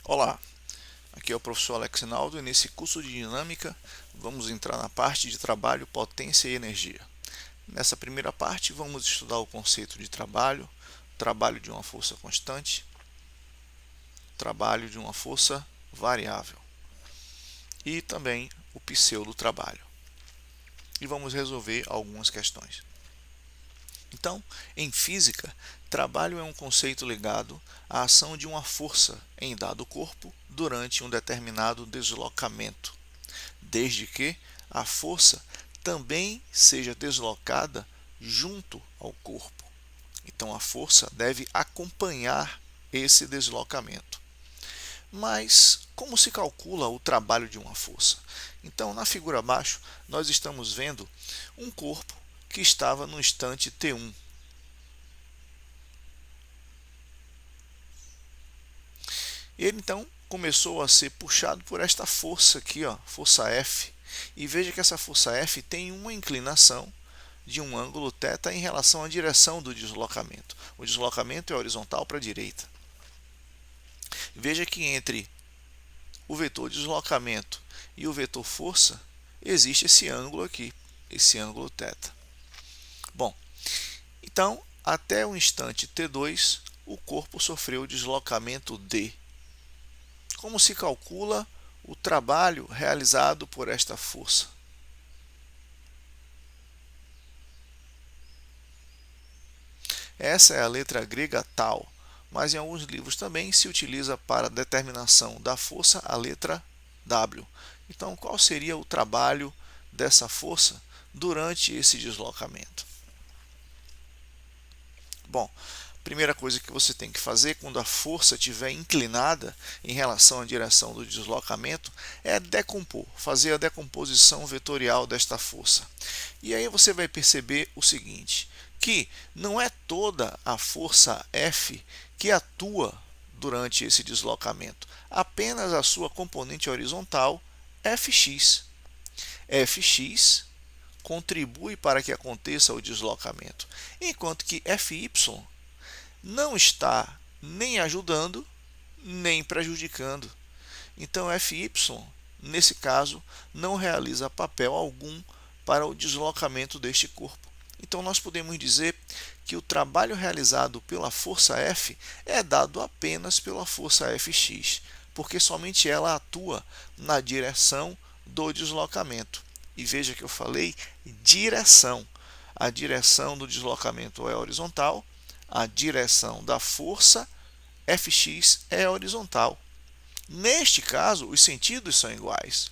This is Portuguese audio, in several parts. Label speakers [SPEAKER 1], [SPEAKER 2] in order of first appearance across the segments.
[SPEAKER 1] Olá, aqui é o professor Alex Naldo e nesse curso de dinâmica vamos entrar na parte de trabalho, potência e energia. Nessa primeira parte vamos estudar o conceito de trabalho, trabalho de uma força constante, trabalho de uma força variável e também o pseudo-trabalho. E vamos resolver algumas questões. Então, em física, trabalho é um conceito ligado à ação de uma força em dado corpo durante um determinado deslocamento, desde que a força também seja deslocada junto ao corpo. Então, a força deve acompanhar esse deslocamento. Mas como se calcula o trabalho de uma força? Então, na figura abaixo, nós estamos vendo um corpo que estava no instante T1. Ele então começou a ser puxado por esta força aqui, ó, força F. E veja que essa força F tem uma inclinação de um ângulo θ em relação à direção do deslocamento. O deslocamento é horizontal para a direita. Veja que entre o vetor deslocamento e o vetor força existe esse ângulo aqui, esse ângulo θ. Bom, então até o instante T2 o corpo sofreu deslocamento D. Como se calcula o trabalho realizado por esta força? Essa é a letra grega tau, mas em alguns livros também se utiliza para determinação da força a letra W. Então, qual seria o trabalho dessa força durante esse deslocamento? Bom, primeira coisa que você tem que fazer quando a força estiver inclinada em relação à direção do deslocamento é decompor, fazer a decomposição vetorial desta força. E aí você vai perceber o seguinte, que não é toda a força F que atua durante esse deslocamento, apenas a sua componente horizontal Fx. Fx contribui para que aconteça o deslocamento, enquanto que Fy não está nem ajudando nem prejudicando. Então Fy, nesse caso, não realiza papel algum para o deslocamento deste corpo. Então nós podemos dizer que o trabalho realizado pela força F é dado apenas pela força Fx, porque somente ela atua na direção do deslocamento. E veja que eu falei direção. A direção do deslocamento é horizontal, a direção da força Fx é horizontal. Neste caso, os sentidos são iguais.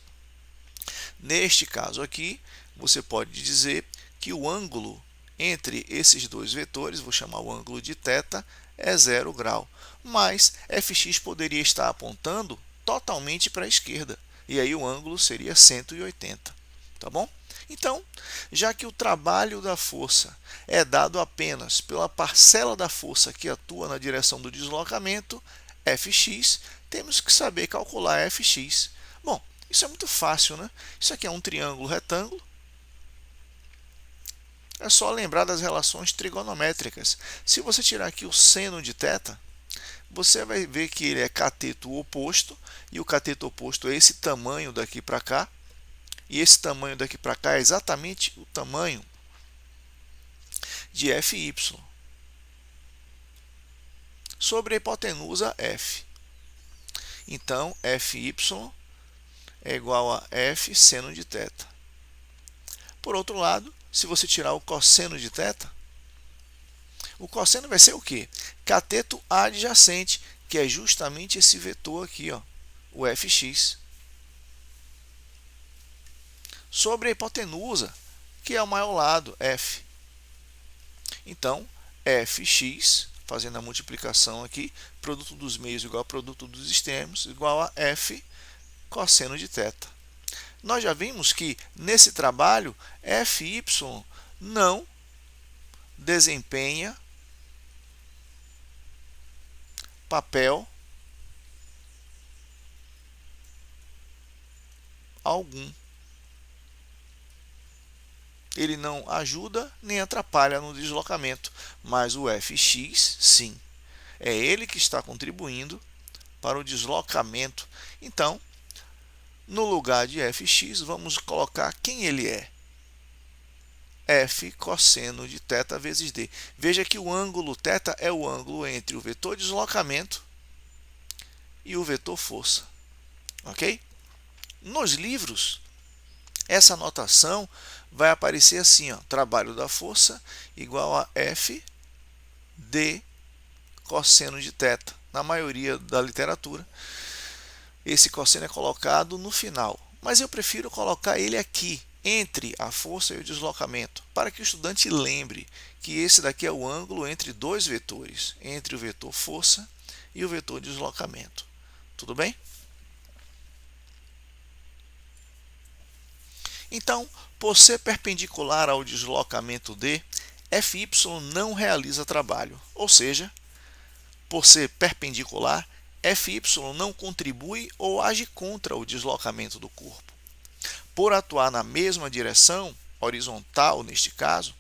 [SPEAKER 1] Neste caso aqui, você pode dizer que o ângulo entre esses dois vetores, vou chamar o ângulo de θ, é 0 grau. Mas Fx poderia estar apontando totalmente para a esquerda. E aí o ângulo seria 180. Tá bom? Então, já que o trabalho da força é dado apenas pela parcela da força que atua na direção do deslocamento, Fx, temos que saber calcular Fx. Bom, isso é muito fácil, né? Isso aqui é um triângulo retângulo. É só lembrar das relações trigonométricas. Se você tirar aqui o seno de θ, você vai ver que ele é cateto oposto, e o cateto oposto é esse tamanho daqui para cá, e esse tamanho daqui para cá é exatamente o tamanho de Fy sobre a hipotenusa F. Então, Fy é igual a F seno de θ. Por outro lado, se você tirar o cosseno de θ, o cosseno vai ser o quê? Cateto adjacente, que é justamente esse vetor aqui, ó, o Fx, sobre a hipotenusa, que é o maior lado, F. Então, Fx, fazendo a multiplicação aqui, produto dos meios igual a produto dos extremos, igual a F cosseno de θ. Nós já vimos que, nesse trabalho, Fy não desempenha papel algum. Ele não ajuda nem atrapalha no deslocamento, mas o Fx, sim. É ele que está contribuindo para o deslocamento. Então, no lugar de fx, vamos colocar quem ele é. F cosseno de θ vezes d. Veja que o ângulo θ é o ângulo entre o vetor deslocamento e o vetor força. Ok? Nos livros, essa notação vai aparecer assim, ó, trabalho da força igual a F d cosseno de θ. Na maioria da literatura, esse cosseno é colocado no final, mas eu prefiro colocar ele aqui, entre a força e o deslocamento, para que o estudante lembre que esse daqui é o ângulo entre dois vetores, entre o vetor força e o vetor deslocamento. Tudo bem? Então, por ser perpendicular ao deslocamento d, Fy não realiza trabalho, ou seja, por ser perpendicular, Fy não contribui ou age contra o deslocamento do corpo. Por atuar na mesma direção, horizontal neste caso,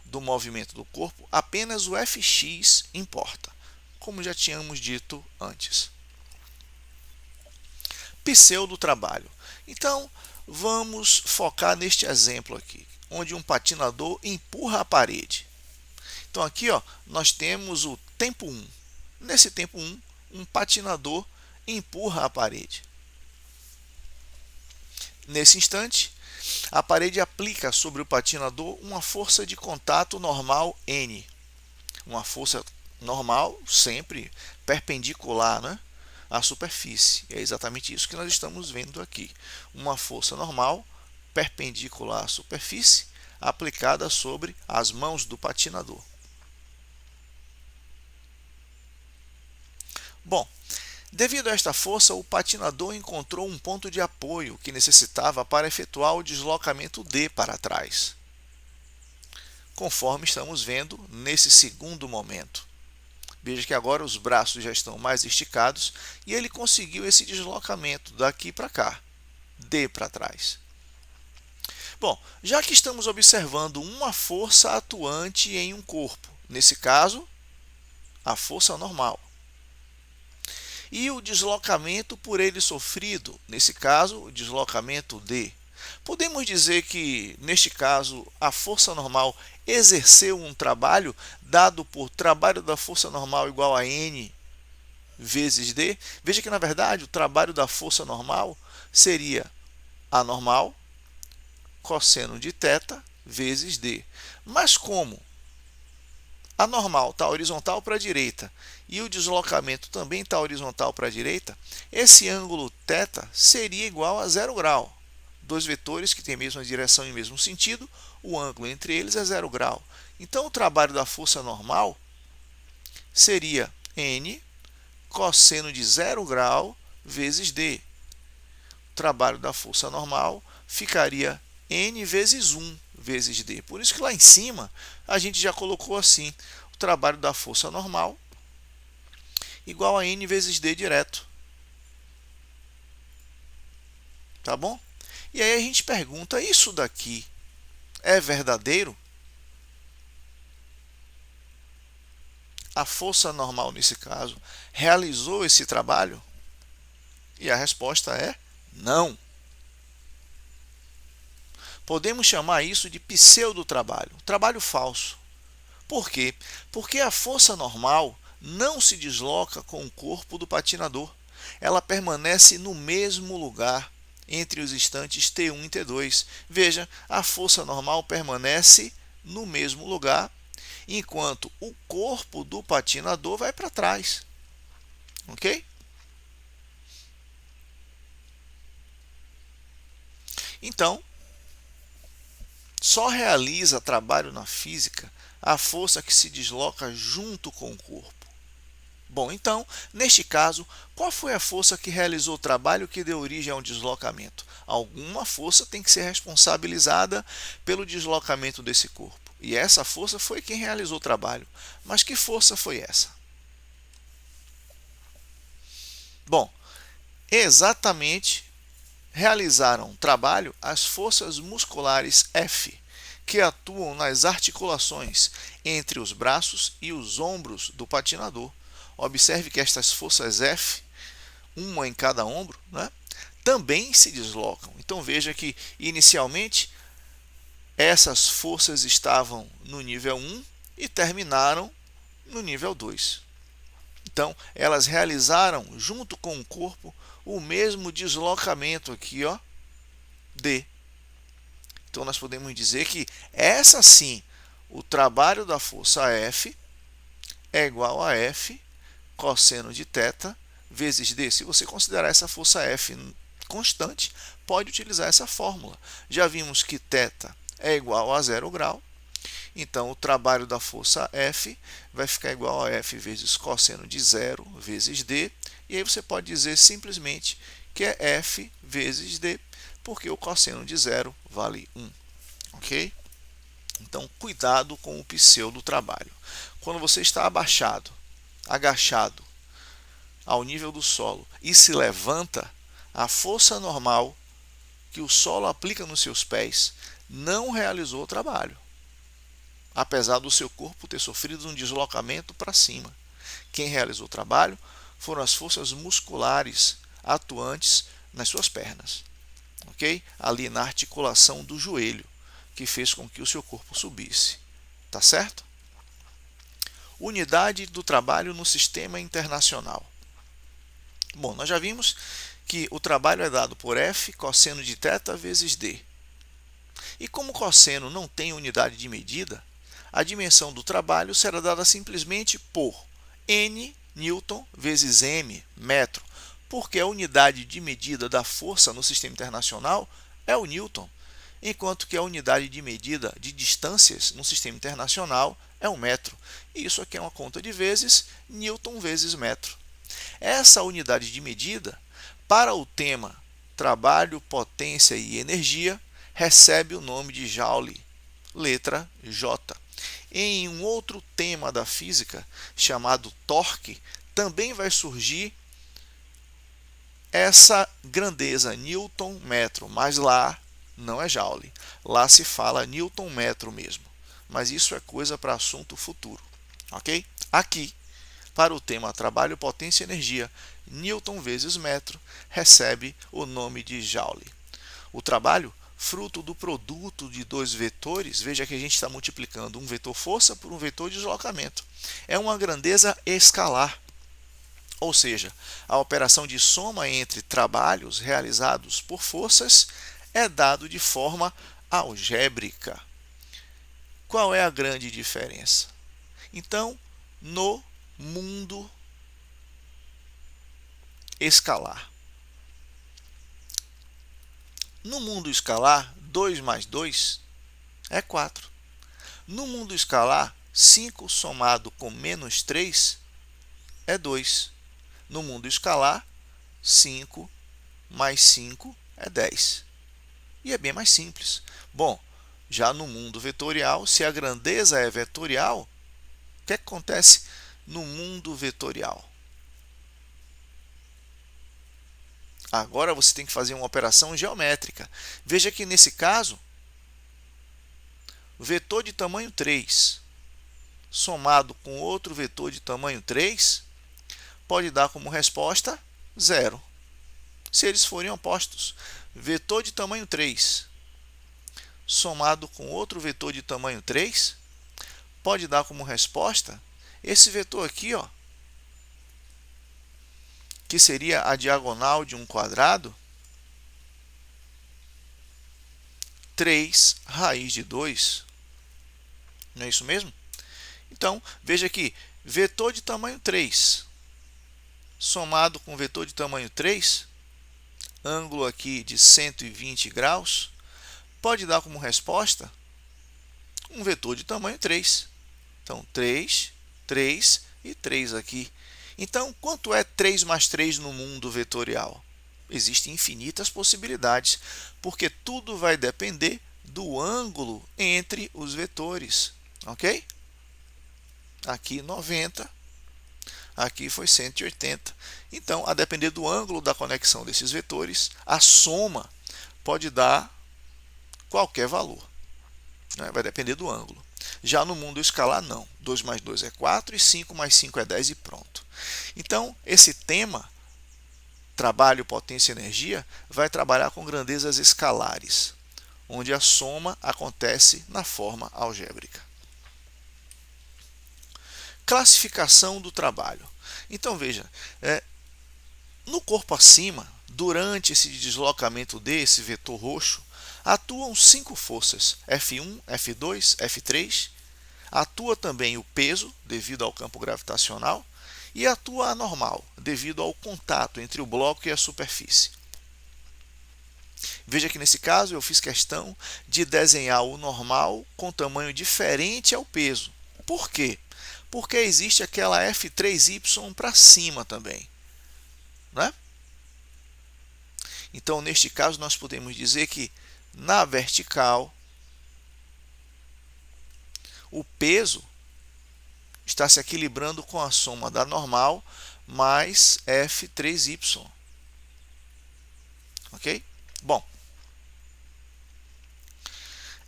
[SPEAKER 1] do movimento do corpo, apenas o Fx importa, como já tínhamos dito antes. Pseudo-trabalho. Então, vamos focar neste exemplo aqui, onde um patinador empurra a parede. Então, aqui ó, nós temos o tempo 1. Nesse tempo 1, um patinador empurra a parede. Nesse instante, a parede aplica sobre o patinador uma força de contato normal N. Uma força normal, sempre perpendicular, né, à superfície. É exatamente isso que nós estamos vendo aqui. Uma força normal perpendicular à superfície aplicada sobre as mãos do patinador. Bom, devido a esta força, o patinador encontrou um ponto de apoio que necessitava para efetuar o deslocamento D para trás, conforme estamos vendo nesse segundo momento. Veja que agora os braços já estão mais esticados e ele conseguiu esse deslocamento daqui para cá, D para trás. Bom, já que estamos observando uma força atuante em um corpo, nesse caso, a força normal, e o deslocamento por ele sofrido, nesse caso, o deslocamento D. Podemos dizer que, neste caso, a força normal exerceu um trabalho dado por trabalho da força normal igual a N vezes D. Veja que, na verdade, o trabalho da força normal seria a normal cosseno de θ vezes D. Mas como a normal está horizontal para a direita e o deslocamento também está horizontal para a direita, esse ângulo θ seria igual a 0 grau. Dois vetores que têm a mesma direção e o mesmo sentido, o ângulo entre eles é 0 grau. Então, o trabalho da força normal seria N cosseno de 0 grau vezes D. O trabalho da força normal ficaria N vezes 1 vezes D. Por isso que lá em cima a gente já colocou assim, o trabalho da força normal igual a N vezes D direto. Tá bom? E aí a gente pergunta, isso daqui é verdadeiro? A força normal, nesse caso, realizou esse trabalho? E a resposta é não. Podemos chamar isso de pseudo-trabalho, trabalho falso. Por quê? Porque a força normal não se desloca com o corpo do patinador. Ela permanece no mesmo lugar entre os instantes T1 e T2. Veja, a força normal permanece no mesmo lugar, enquanto o corpo do patinador vai para trás. Ok? Então, só realiza trabalho na física a força que se desloca junto com o corpo. Bom, então, neste caso, qual foi a força que realizou o trabalho que deu origem ao deslocamento? Alguma força tem que ser responsabilizada pelo deslocamento desse corpo. E essa força foi quem realizou o trabalho. Mas que força foi essa? Bom, exatamente realizaram trabalho as forças musculares F, que atuam nas articulações entre os braços e os ombros do patinador. Observe que estas forças F uma em cada ombro, né, também se deslocam. Então veja que inicialmente essas forças estavam no nível 1 e terminaram no nível 2. Então elas realizaram junto com o corpo o mesmo deslocamento aqui, ó, D. Então nós podemos dizer que essa sim, o trabalho da força F é igual a F cosseno de θ vezes D. Se você considerar essa força F constante, pode utilizar essa fórmula. Já vimos que θ é igual a 0 grau, então o trabalho da força F vai ficar igual a F vezes cosseno de 0 vezes D, e aí você pode dizer simplesmente que é F vezes D, porque o cosseno de 0 vale 1, ok? Então, cuidado com o pseudo trabalho. Quando você está agachado, ao nível do solo e se levanta, a força normal que o solo aplica nos seus pés não realizou o trabalho, apesar do seu corpo ter sofrido um deslocamento para cima. Quem realizou o trabalho foram as forças musculares atuantes nas suas pernas, ok? Ali na articulação do joelho, que fez com que o seu corpo subisse, tá certo? Unidade do trabalho no sistema internacional. Bom, nós já vimos que o trabalho é dado por F cosseno de θ vezes D. E como cosseno não tem unidade de medida, a dimensão do trabalho será dada simplesmente por N Newton vezes M metro, porque a unidade de medida da força no sistema internacional é o Newton, enquanto que a unidade de medida de distâncias no sistema internacional é o metro. E isso aqui é uma conta de vezes, Newton vezes metro. Essa unidade de medida, para o tema trabalho, potência e energia, recebe o nome de Joule, letra J. Em um outro tema da física, chamado torque, também vai surgir essa grandeza, Newton metro, mas lá não é Joule. Lá se fala Newton metro mesmo. Mas isso é coisa para assunto futuro, ok? Aqui, para o tema trabalho, potência e energia, Newton vezes metro recebe o nome de Joule. O trabalho, fruto do produto de dois vetores, veja que a gente está multiplicando um vetor força por um vetor deslocamento. É uma grandeza escalar, ou seja, a operação de soma entre trabalhos realizados por forças é dado de forma algébrica. Qual é a grande diferença? Então, no mundo escalar. No mundo escalar, 2 mais 2 é 4. No mundo escalar, 5 somado com menos 3 é 2. No mundo escalar, 5 mais 5 é 10. E é bem mais simples. Bom, já no mundo vetorial, se a grandeza é vetorial, o que acontece no mundo vetorial? Agora você tem que fazer uma operação geométrica. Veja que nesse caso, o vetor de tamanho 3 somado com outro vetor de tamanho 3 pode dar como resposta 0. Se eles forem opostos, vetor de tamanho 3 somado com outro vetor de tamanho 3 pode dar como resposta esse vetor aqui, ó, que seria a diagonal de um quadrado, 3 raiz de 2. Não é isso mesmo? Então, veja aqui, vetor de tamanho 3 somado com vetor de tamanho 3, ângulo aqui de 120 graus, pode dar como resposta um vetor de tamanho 3. Então, 3, 3 e 3 aqui. Então, quanto é 3 mais 3 no mundo vetorial? Existem infinitas possibilidades, porque tudo vai depender do ângulo entre os vetores, ok? Aqui 90, aqui foi 180. Então, a depender do ângulo da conexão desses vetores, a soma pode dar qualquer valor, né? Vai depender do ângulo. Já no mundo escalar, não. 2 mais 2 é 4 e 5 mais 5 é 10 e pronto. Então, esse tema trabalho, potência e energia, vai trabalhar com grandezas escalares, onde a soma acontece na forma algébrica. Classificação do trabalho. Então veja, no corpo acima, durante esse deslocamento desse vetor roxo, atuam 5 forças, F1, F2, F3, atua também o peso, devido ao campo gravitacional, e atua a normal, devido ao contato entre o bloco e a superfície. Veja que nesse caso eu fiz questão de desenhar o normal com tamanho diferente ao peso. Por quê? Porque existe aquela F3Y para cima também, né? Então, neste caso, nós podemos dizer que na vertical, o peso está se equilibrando com a soma da normal mais F3Y. Ok? Bom,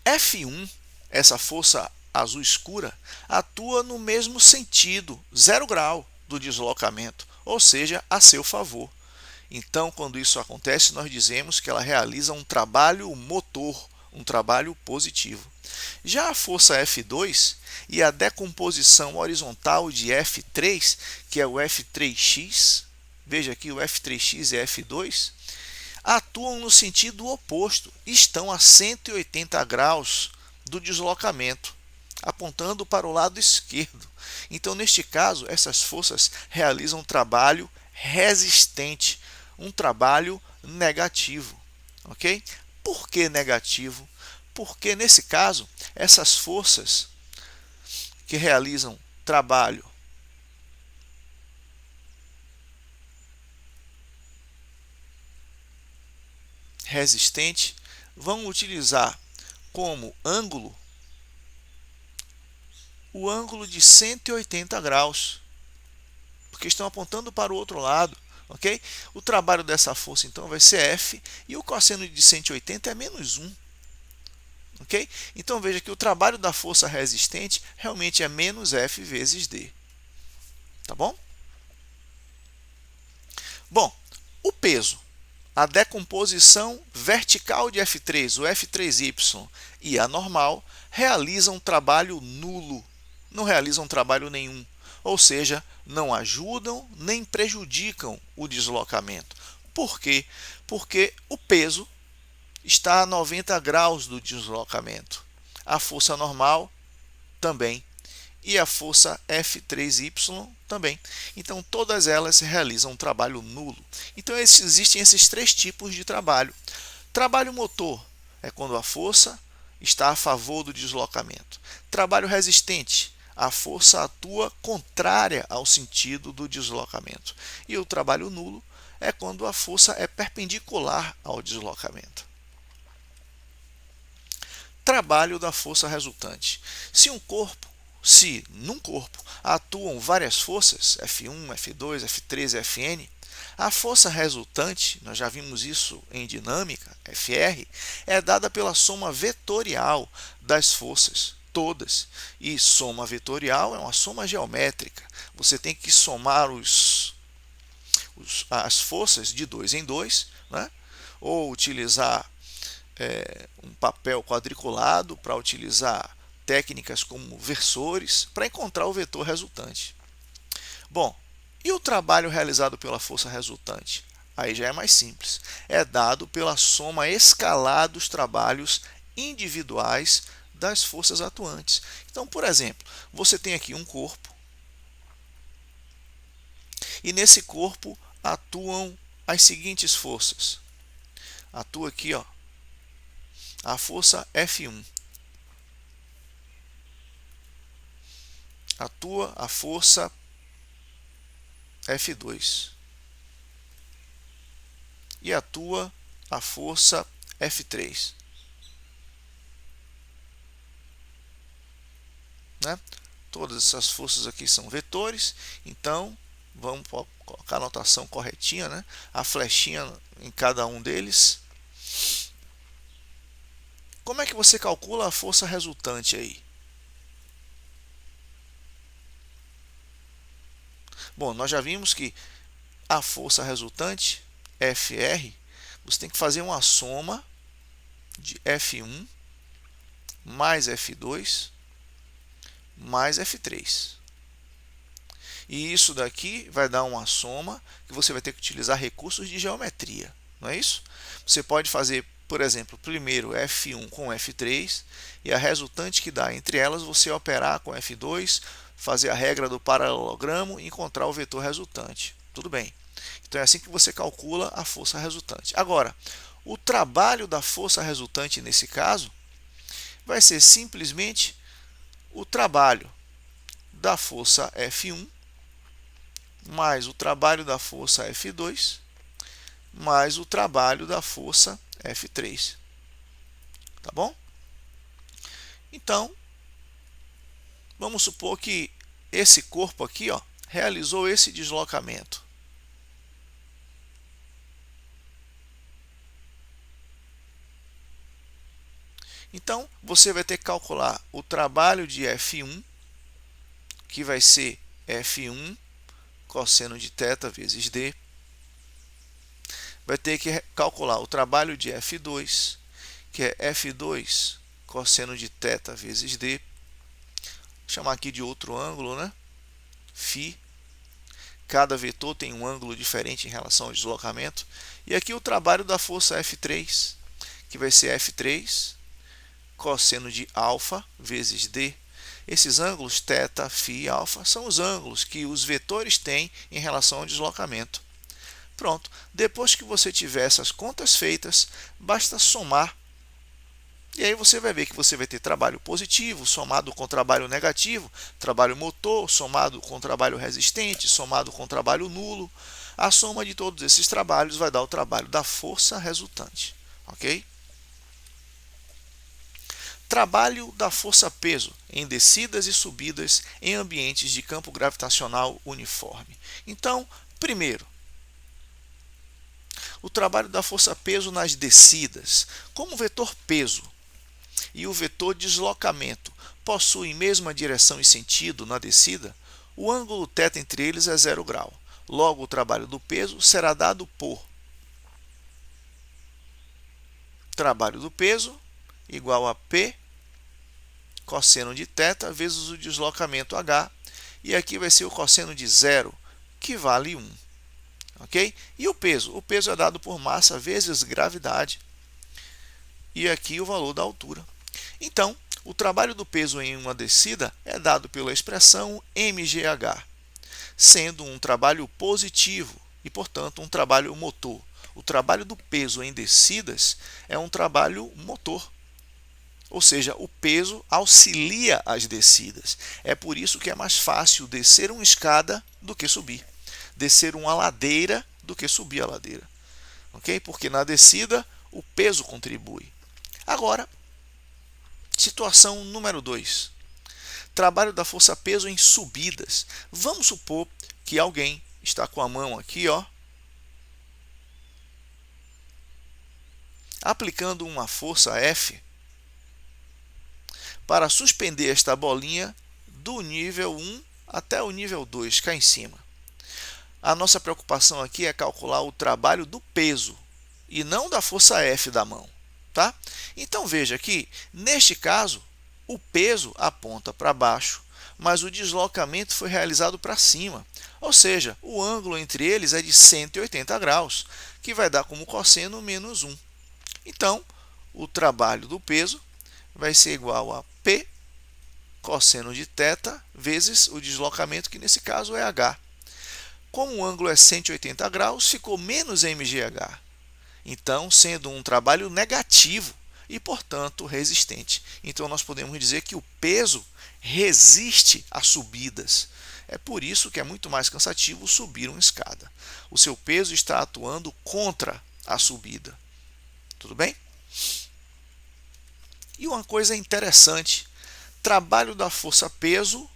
[SPEAKER 1] F1, essa força azul escura, atua no mesmo sentido, 0 grau do deslocamento, ou seja, a seu favor. Então, quando isso acontece, nós dizemos que ela realiza um trabalho motor, um trabalho positivo. Já a força F2 e a decomposição horizontal de F3, que é o F3x, veja aqui o F3x e F2, atuam no sentido oposto, estão a 180 graus do deslocamento, apontando para o lado esquerdo. Então, neste caso, essas forças realizam um trabalho resistente, um trabalho negativo. Ok? Por que negativo? Porque, nesse caso, essas forças que realizam trabalho resistente vão utilizar como ângulo o ângulo de 180 graus, porque estão apontando para o outro lado. Ok? O trabalho dessa força então vai ser F e o cosseno de 180 é menos 1. Ok? Então veja que o trabalho da força resistente realmente é menos F vezes D. Tá bom? Bom, o peso, a decomposição vertical de F3, o F3Y e a normal realizam um trabalho nulo, não realizam trabalho nenhum, ou seja, não ajudam nem prejudicam o deslocamento. Por quê? Porque o peso está a 90 graus do deslocamento, a força normal também e a força F3Y também. Então, todas elas realizam um trabalho nulo. Então, existem esses 3 tipos de trabalho. Trabalho motor é quando a força está a favor do deslocamento. Trabalho resistente, a força atua contrária ao sentido do deslocamento. E o trabalho nulo é quando a força é perpendicular ao deslocamento. Trabalho da força resultante. Se num corpo atuam várias forças, F1, F2, F3, Fn, a força resultante, nós já vimos isso em dinâmica, Fr, é dada pela soma vetorial das forças, todas. E soma vetorial é uma soma geométrica. Você tem que somar as forças de 2 em 2, né? Ou utilizar um papel quadriculado para utilizar técnicas como versores para encontrar o vetor resultante. Bom, e o trabalho realizado pela força resultante? Aí já é mais simples. É dado pela soma escalar dos trabalhos individuais das forças atuantes. Então, por exemplo, você tem aqui um corpo e nesse corpo atuam as seguintes forças. Atua aqui, ó, a força F1. Atua a força F2. E atua a força F3. Né? Todas essas forças aqui são vetores, então vamos colocar a notação corretinha, né? A flechinha em cada um deles. Como é que você calcula a força resultante aí? Bom, nós já vimos que a força resultante FR, você tem que fazer uma soma de F1 mais F2 mais F3. E isso daqui vai dar uma soma que você vai ter que utilizar recursos de geometria, não é isso? Você pode fazer, por exemplo, primeiro F1 com F3 e a resultante que dá entre elas você operar com F2, fazer a regra do paralelogramo e encontrar o vetor resultante. Tudo bem. Então é assim que você calcula a força resultante. Agora, o trabalho da força resultante nesse caso vai ser simplesmente o trabalho da força F1 mais o trabalho da força F2 mais o trabalho da força F3. Tá bom? Então, vamos supor que esse corpo aqui, ó, realizou esse deslocamento. Então, você vai ter que calcular o trabalho de F1, que vai ser F1 cosseno de θ vezes D. Vai ter que calcular o trabalho de F2, que é F2 cosseno de θ vezes D. Vou chamar aqui de outro ângulo, né? Φ. Cada vetor tem um ângulo diferente em relação ao deslocamento. E aqui o trabalho da força F3, que vai ser F3 cosseno de alfa vezes D. Esses ângulos θ, φ e alfa são os ângulos que os vetores têm em relação ao deslocamento. Pronto, depois que você tiver essas contas feitas, basta somar. E aí você vai ver que você vai ter trabalho positivo somado com trabalho negativo, trabalho motor somado com trabalho resistente, somado com trabalho nulo. A soma de todos esses trabalhos vai dar o trabalho da força resultante. Ok? Trabalho da força-peso em descidas e subidas em ambientes de campo gravitacional uniforme. Então, primeiro, o trabalho da força-peso nas descidas. Como o vetor peso e o vetor deslocamento possuem mesma direção e sentido na descida, o ângulo θ entre eles é 0 grau. Logo, o trabalho do peso será dado por trabalho do peso igual a P cosseno de θ vezes o deslocamento H, e aqui vai ser o cosseno de 0, que vale 1. Ok? E o peso? O peso é dado por massa vezes gravidade, e aqui o valor da altura. Então, o trabalho do peso em uma descida é dado pela expressão mgh, sendo um trabalho positivo e, portanto, um trabalho motor. O trabalho do peso em descidas é um trabalho motor, ou seja, o peso auxilia as descidas. É por isso que é mais fácil descer uma escada do que subir, descer uma ladeira do que subir a ladeira. Ok? Porque na descida o peso contribui. Agora, situação número 2. Trabalho da força-peso em subidas. Vamos supor que alguém está com a mão aqui, ó, aplicando uma força F para suspender esta bolinha do nível 1 até o nível 2, cá em cima. A nossa preocupação aqui é calcular o trabalho do peso e não da força F da mão. Tá? Então veja aqui, neste caso, o peso aponta para baixo, mas o deslocamento foi realizado para cima. Ou seja, o ângulo entre eles é de 180 graus, que vai dar como cosseno menos 1. Então, o trabalho do peso vai ser igual a P cosseno de θ vezes o deslocamento, que nesse caso é H. Como o ângulo é 180 graus, ficou menos mgh. Então, sendo um trabalho negativo e, portanto, resistente. Então, nós podemos dizer que o peso resiste a subidas. É por isso que é muito mais cansativo subir uma escada. O seu peso está atuando contra a subida. Tudo bem? E uma coisa interessante, trabalho da força-peso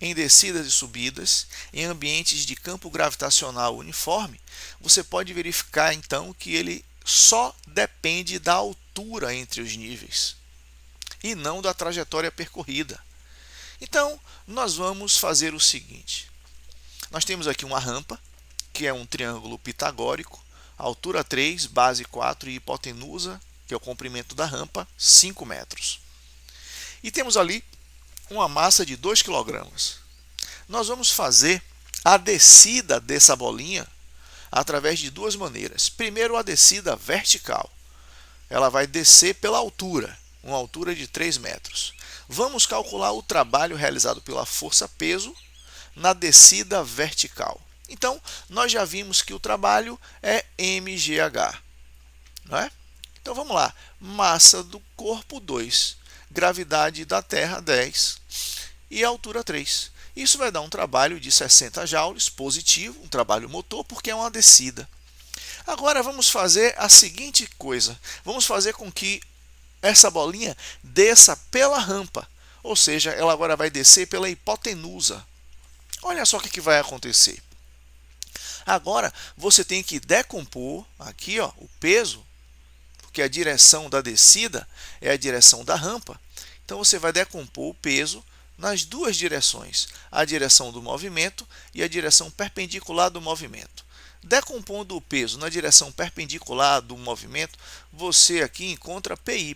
[SPEAKER 1] em descidas e subidas, em ambientes de campo gravitacional uniforme, você pode verificar então que ele só depende da altura entre os níveis e não da trajetória percorrida. Então, nós vamos fazer o seguinte. Nós temos aqui uma rampa que é um triângulo pitagórico, altura 3, base 4 e hipotenusa, que é o comprimento da rampa, 5 metros. E temos ali uma massa de 2 kg. Nós vamos fazer a descida dessa bolinha através de duas maneiras. Primeiro, a descida vertical. Ela vai descer pela altura, uma altura de 3 metros. Vamos calcular o trabalho realizado pela força-peso na descida vertical. Então, nós já vimos que o trabalho é mgh, não é? Então, vamos lá. Massa do corpo 2, gravidade da Terra 10 e altura 3. Isso vai dar um trabalho de 60 joules positivo, um trabalho motor, porque é uma descida. Agora vamos fazer a seguinte coisa. Vamos fazer com que essa bolinha desça pela rampa. Ou seja, ela agora vai descer pela hipotenusa. Olha só o que vai acontecer. Agora você tem que decompor aqui o peso, porque a direção da descida é a direção da rampa. Então você vai decompor o peso nas duas direções, a direção do movimento e a direção perpendicular do movimento. Decompondo o peso na direção perpendicular do movimento, você aqui encontra PY.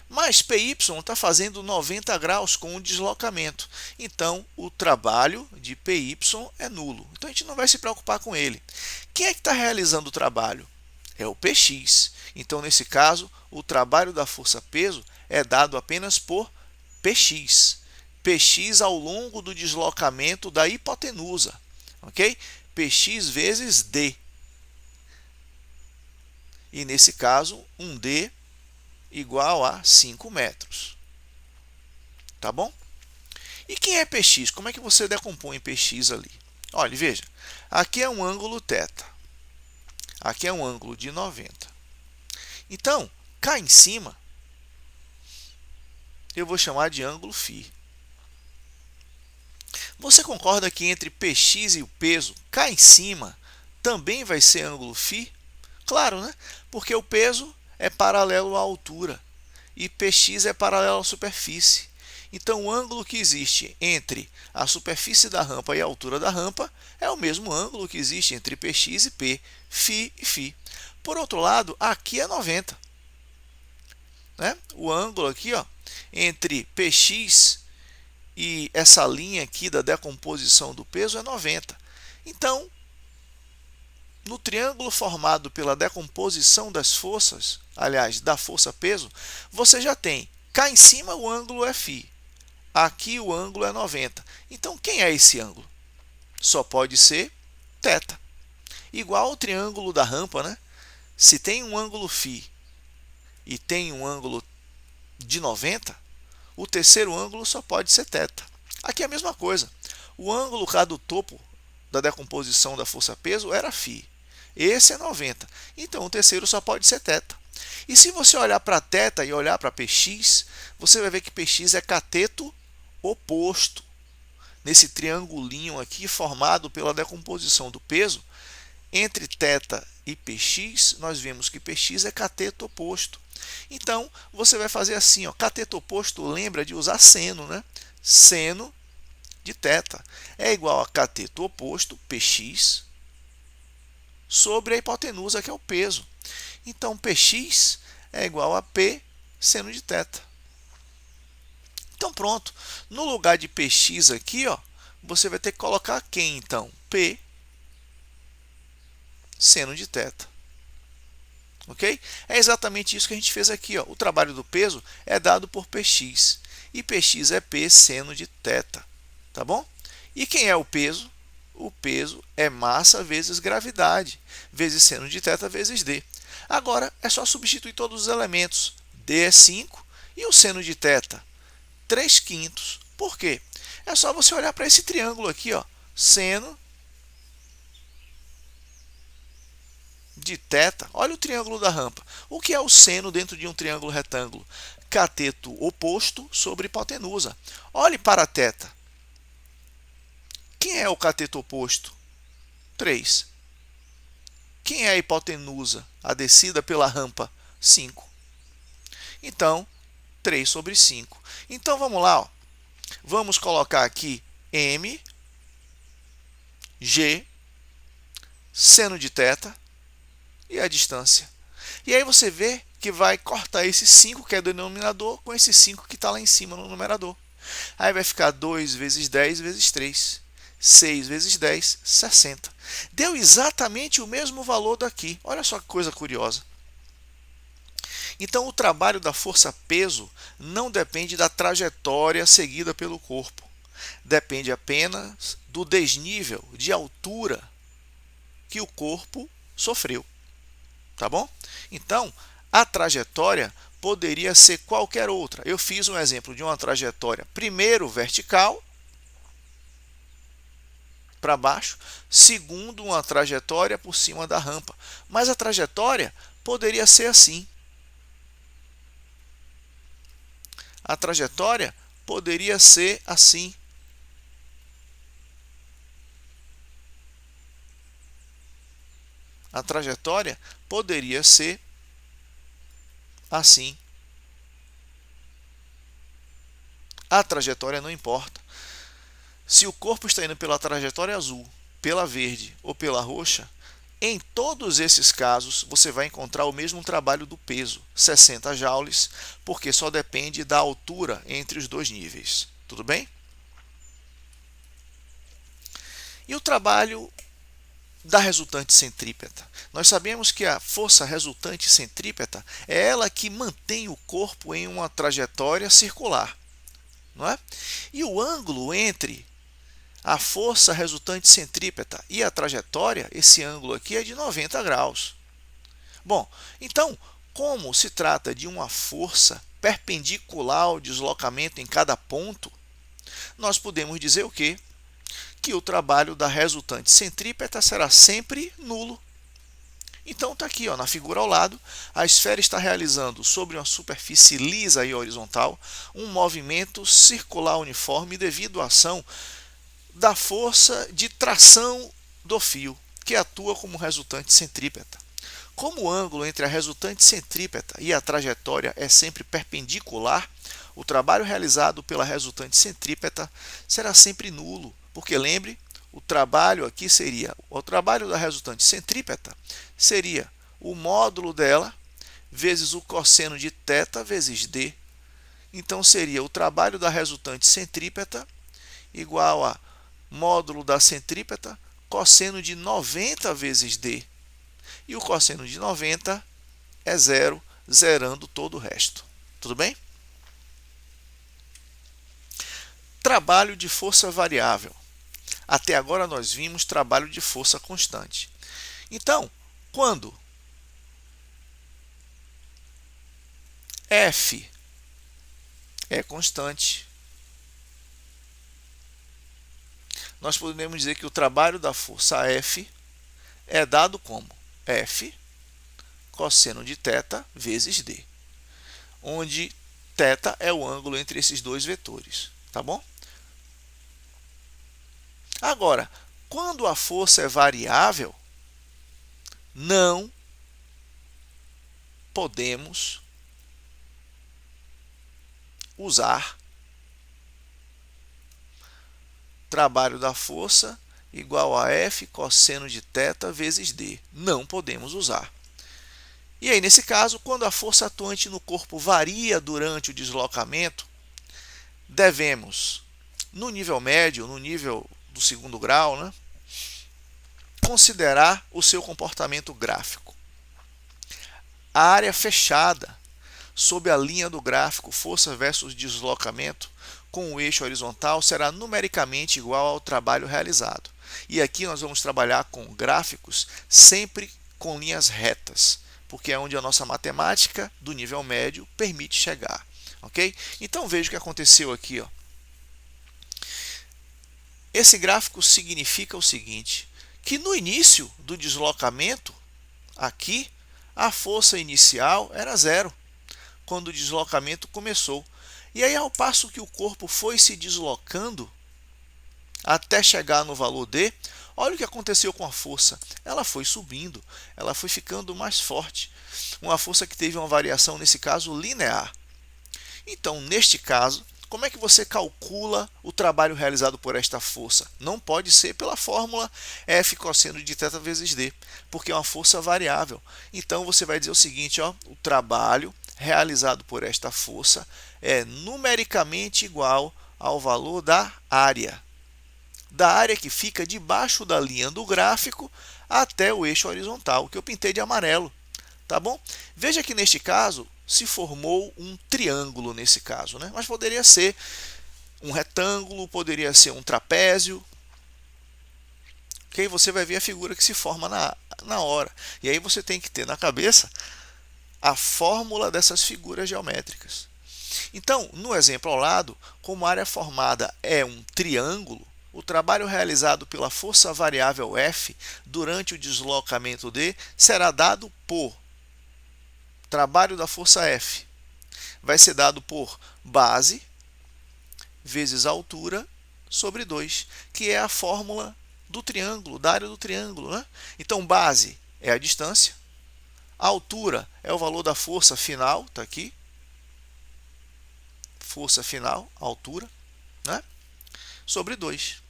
[SPEAKER 1] Mas PY está fazendo 90 graus com o deslocamento. Então, o trabalho de PY é nulo. Então, a gente não vai se preocupar com ele. Quem é que está realizando o trabalho? É o PX. Então, nesse caso, o trabalho da força-peso é dado apenas por PX. PX ao longo do deslocamento da hipotenusa. Ok? PX vezes D. E nesse caso, um D igual a 5 metros. Tá bom? E quem é PX? Como é que você decompõe PX ali? Olha, veja. Aqui é um ângulo θ. Aqui é um ângulo de 90. Então, cá em cima, eu vou chamar de ângulo φ. Você concorda que entre PX e o peso, cá em cima, também vai ser ângulo φ? Claro, né? Porque o peso é paralelo à altura e PX é paralelo à superfície. Então, o ângulo que existe entre a superfície da rampa e a altura da rampa é o mesmo ângulo que existe entre PX e P, φ e φ. Por outro lado, aqui é 90. Né? O ângulo aqui, entre PX e essa linha aqui da decomposição do peso é 90. Então, no triângulo formado pela decomposição das forças, aliás, da força-peso, você já tem, cá em cima o ângulo é φ, aqui o ângulo é 90. Então, quem é esse ângulo? Só pode ser θ. Igual ao triângulo da rampa, né? Se tem um ângulo φ e tem um ângulo de 90, o terceiro ângulo só pode ser θ. Aqui é a mesma coisa. O ângulo cá do topo da decomposição da força-peso era φ. Esse é 90. Então, o terceiro só pode ser θ. E se você olhar para θ e olhar para PX, você vai ver que PX é cateto oposto. Nesse triangulinho aqui formado pela decomposição do peso, entre θ e PX, nós vemos que PX é cateto oposto. Então, você vai fazer assim, cateto oposto lembra de usar seno, né? Seno de θ é igual a cateto oposto, PX, sobre a hipotenusa, que é o peso. Então, PX é igual a P seno de θ. Então, pronto. No lugar de PX aqui, você vai ter que colocar quem, então? P seno de θ. Ok? É exatamente isso que a gente fez aqui. O trabalho do peso é dado por Px. E Px é P seno de θ. Tá bom? E quem é o peso? O peso é massa vezes gravidade, vezes seno de θ vezes d. Agora, é só substituir todos os elementos. D é 5 e o seno de θ, 3/5. Por quê? É só você olhar para esse triângulo aqui, seno de θ. Olha o triângulo da rampa. O que é o seno dentro de um triângulo retângulo? Cateto oposto sobre hipotenusa. Olhe para θ. Quem é o cateto oposto? 3. Quem é a hipotenusa, a descida pela rampa? 5. Então, 3 sobre 5. Então, vamos lá. Vamos colocar aqui M G, seno de θ e a distância. E aí você vê que vai cortar esse 5 que é do denominador com esse 5 que está lá em cima no numerador. Aí vai ficar 2 vezes 10 vezes 3. 6 vezes 10, 60. Deu exatamente o mesmo valor daqui. Olha só que coisa curiosa. Então, o trabalho da força-peso não depende da trajetória seguida pelo corpo. Depende apenas do desnível de altura que o corpo sofreu. Tá bom? Então, a trajetória poderia ser qualquer outra. Eu fiz um exemplo de uma trajetória, primeiro vertical, para baixo, segundo uma trajetória por cima da rampa. Mas a trajetória poderia ser assim. A trajetória poderia ser assim. A trajetória poderia ser assim. A trajetória não importa. Se o corpo está indo pela trajetória azul, pela verde ou pela roxa, em todos esses casos você vai encontrar o mesmo trabalho do peso, 60 joules, porque só depende da altura entre os dois níveis. Tudo bem? E o trabalho da resultante centrípeta? Nós sabemos que a força resultante centrípeta é ela que mantém o corpo em uma trajetória circular, não é? E o ângulo entre a força resultante centrípeta e a trajetória, esse ângulo aqui é de 90 graus. Bom, então, como se trata de uma força perpendicular ao deslocamento em cada ponto, nós podemos dizer o quê? Que o trabalho da resultante centrípeta será sempre nulo. Então está aqui, ó, na figura ao lado, a esfera está realizando sobre uma superfície lisa e horizontal um movimento circular uniforme devido à ação da força de tração do fio, que atua como resultante centrípeta. Como o ângulo entre a resultante centrípeta e a trajetória é sempre perpendicular, o trabalho realizado pela resultante centrípeta será sempre nulo, porque lembre, o trabalho aqui seria, o trabalho da resultante centrípeta seria o módulo dela vezes o cosseno de θ vezes d. Então seria o trabalho da resultante centrípeta igual a módulo da centrípeta cosseno de 90 vezes d. E o cosseno de 90 é zero, zerando todo o resto. Tudo bem? Trabalho de força variável. Até agora nós vimos trabalho de força constante. Então, quando F é constante, nós podemos dizer que o trabalho da força F é dado como F cosseno de θ vezes d, onde θ é o ângulo entre esses dois vetores, tá bom? Agora, quando a força é variável, não podemos usar trabalho da força igual a F cosseno de θ vezes d. Não podemos usar. E aí, nesse caso, quando a força atuante no corpo varia durante o deslocamento, devemos, no nível médio, no nível do segundo grau, né, considerar o seu comportamento gráfico. A área fechada sob a linha do gráfico força versus deslocamento com o eixo horizontal será numericamente igual ao trabalho realizado. E aqui nós vamos trabalhar com gráficos sempre com linhas retas, porque é onde a nossa matemática do nível médio permite chegar. Ok? Então veja o que aconteceu aqui, ó. Esse gráfico significa o seguinte, que no início do deslocamento, aqui, a força inicial era zero, quando o deslocamento começou. E aí, ao passo que o corpo foi se deslocando até chegar no valor D, olha o que aconteceu com a força. Ela foi subindo, ela foi ficando mais forte. Uma força que teve uma variação, nesse caso, linear. Então, neste caso, Como é que você calcula o trabalho realizado por esta força? Não pode ser pela fórmula F cosseno de θ vezes D, porque é uma força variável. Então você vai dizer o seguinte, ó, o trabalho realizado por esta força é numericamente igual ao valor da área. Da área que fica debaixo da linha do gráfico até o eixo horizontal, que eu pintei de amarelo. Tá bom? Veja que neste caso se formou um triângulo nesse caso, né? Mas poderia ser um retângulo, poderia ser um trapézio. Ok? Você vai ver a figura que se forma na hora. E aí você tem que ter na cabeça a fórmula dessas figuras geométricas. Então, no exemplo ao lado, como a área formada é um triângulo, o trabalho realizado pela força variável F durante o deslocamento D será dado por trabalho da força F. Vai ser dado por base vezes altura sobre 2, que é a fórmula do triângulo, da área do triângulo, né? Então, base é a distância, a altura é o valor da força final, está aqui, força final, altura, né? Sobre 2.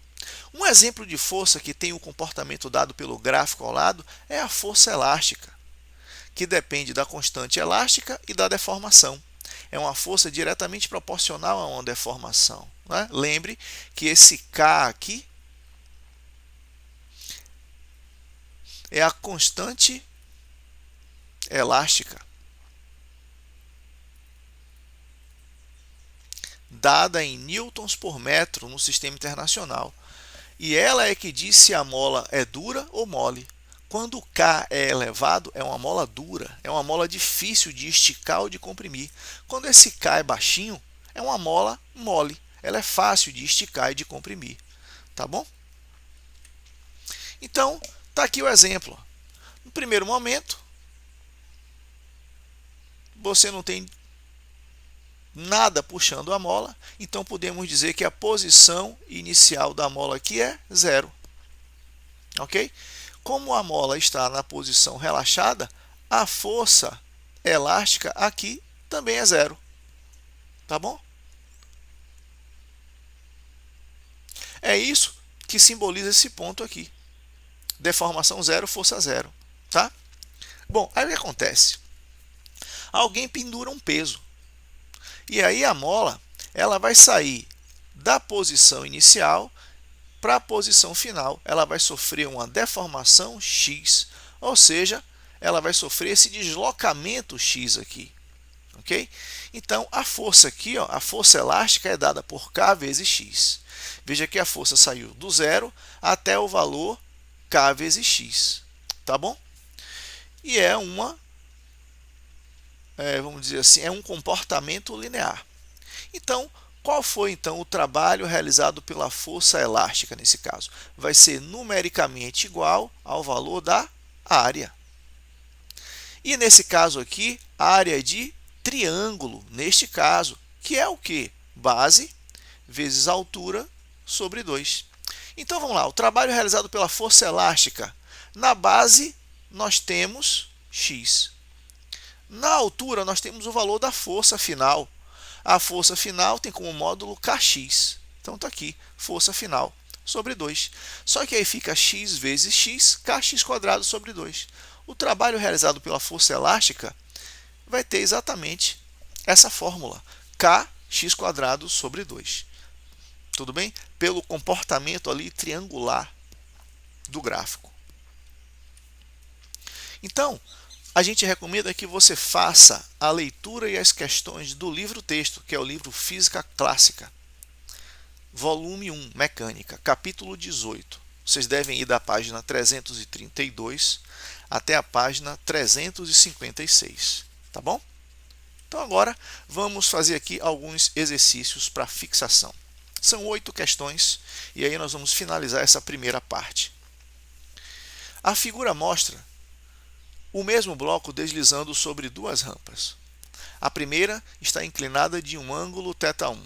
[SPEAKER 1] Um exemplo de força que tem o comportamento dado pelo gráfico ao lado é a força elástica, que depende da constante elástica e da deformação. É uma força diretamente proporcional a uma deformação, né? Lembre que esse K aqui é a constante elástica dada em newtons por metro no sistema internacional. E ela é que diz se a mola é dura ou mole. Quando o K é elevado, é uma mola dura, é uma mola difícil de esticar ou de comprimir. Quando esse K é baixinho, é uma mola mole, ela é fácil de esticar e de comprimir. Tá bom? Então, está aqui o exemplo. No primeiro momento, você não tem nada puxando a mola, então podemos dizer que a posição inicial da mola aqui é 0. Ok? Como a mola está na posição relaxada, a força elástica aqui também é 0. Tá bom? É isso que simboliza esse ponto aqui. Deformação 0, força 0. Tá? Bom, aí o que acontece? Alguém pendura um peso. E aí a mola ela vai sair da posição inicial para a posição final. Ela vai sofrer uma deformação x, ou seja, ela vai sofrer esse deslocamento x aqui. Ok? Então, a força aqui, ó, a força elástica é dada por K vezes x. Veja que a força saiu do zero até o valor K vezes x. Tá bom? E é vamos dizer assim, é um comportamento linear. Então, qual foi então o trabalho realizado pela força elástica nesse caso? Vai ser numericamente igual ao valor da área. E nesse caso aqui, área de triângulo, neste caso, que é o que? Base vezes altura sobre 2. Então vamos lá, o trabalho realizado pela força elástica. Na base, nós temos x. Na altura, nós temos o valor da força final. A força final tem como módulo Kx. Então está aqui, força final sobre 2. Só que aí fica x vezes x, kx² sobre 2. O trabalho realizado pela força elástica vai ter exatamente essa fórmula, kx² sobre 2. Tudo bem? Pelo comportamento ali triangular do gráfico. Então, a gente recomenda que você faça a leitura e as questões do livro-texto, que é o livro Física Clássica, volume 1, Mecânica, capítulo 18. Vocês devem ir da página 332 até a página 356, tá bom? Então agora vamos fazer aqui alguns exercícios para fixação. São 8 questões e aí nós vamos finalizar essa primeira parte. A figura mostra o mesmo bloco deslizando sobre duas rampas. A primeira está inclinada de um ângulo θ1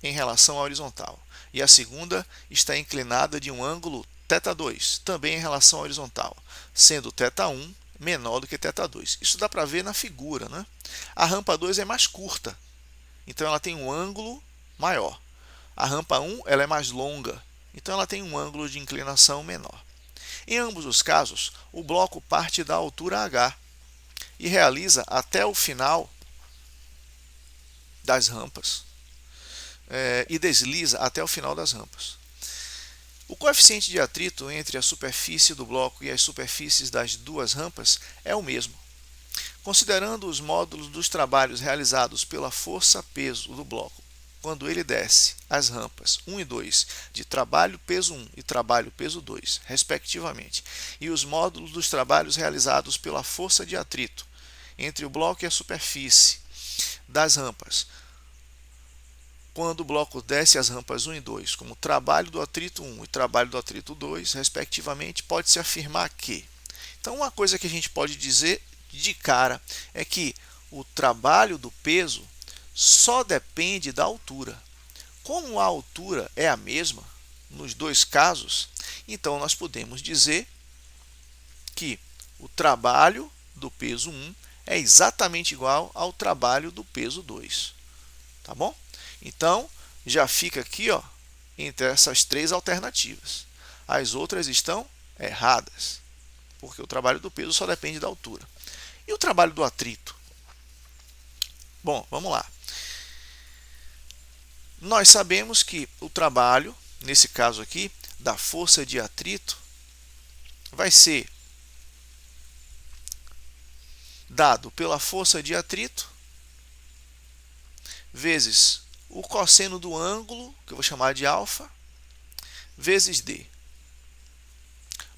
[SPEAKER 1] em relação à horizontal, e a segunda está inclinada de um ângulo θ2 também em relação à horizontal, sendo θ1 menor do que θ2. Isso dá para ver na figura, né? A rampa 2 é mais curta, então ela tem um ângulo maior. A rampa 1 ela é mais longa, então ela tem um ângulo de inclinação menor. Em ambos os casos, o bloco parte da altura H e realiza até o final das rampas e desliza até o final das rampas. O coeficiente de atrito entre a superfície do bloco e as superfícies das duas rampas é o mesmo. Considerando os módulos dos trabalhos realizados pela força-peso do bloco, quando ele desce as rampas 1 e 2 de trabalho peso 1 e trabalho peso 2, respectivamente, e os módulos dos trabalhos realizados pela força de atrito entre o bloco e a superfície das rampas, quando o bloco desce as rampas 1 e 2, como trabalho do atrito 1 e trabalho do atrito 2, respectivamente, pode-se afirmar que. Então, uma coisa que a gente pode dizer de cara é que o trabalho do peso só depende da altura. Como a altura é a mesma nos dois casos, então nós podemos dizer que o trabalho do peso 1 é exatamente igual ao trabalho do peso 2. Tá bom? Então, já fica aqui, ó, entre essas três alternativas. As outras estão erradas, porque o trabalho do peso só depende da altura. E o trabalho do atrito? Bom, vamos lá. Nós sabemos que o trabalho, nesse caso aqui, da força de atrito, vai ser dado pela força de atrito vezes o cosseno do ângulo, que eu vou chamar de alfa, vezes D.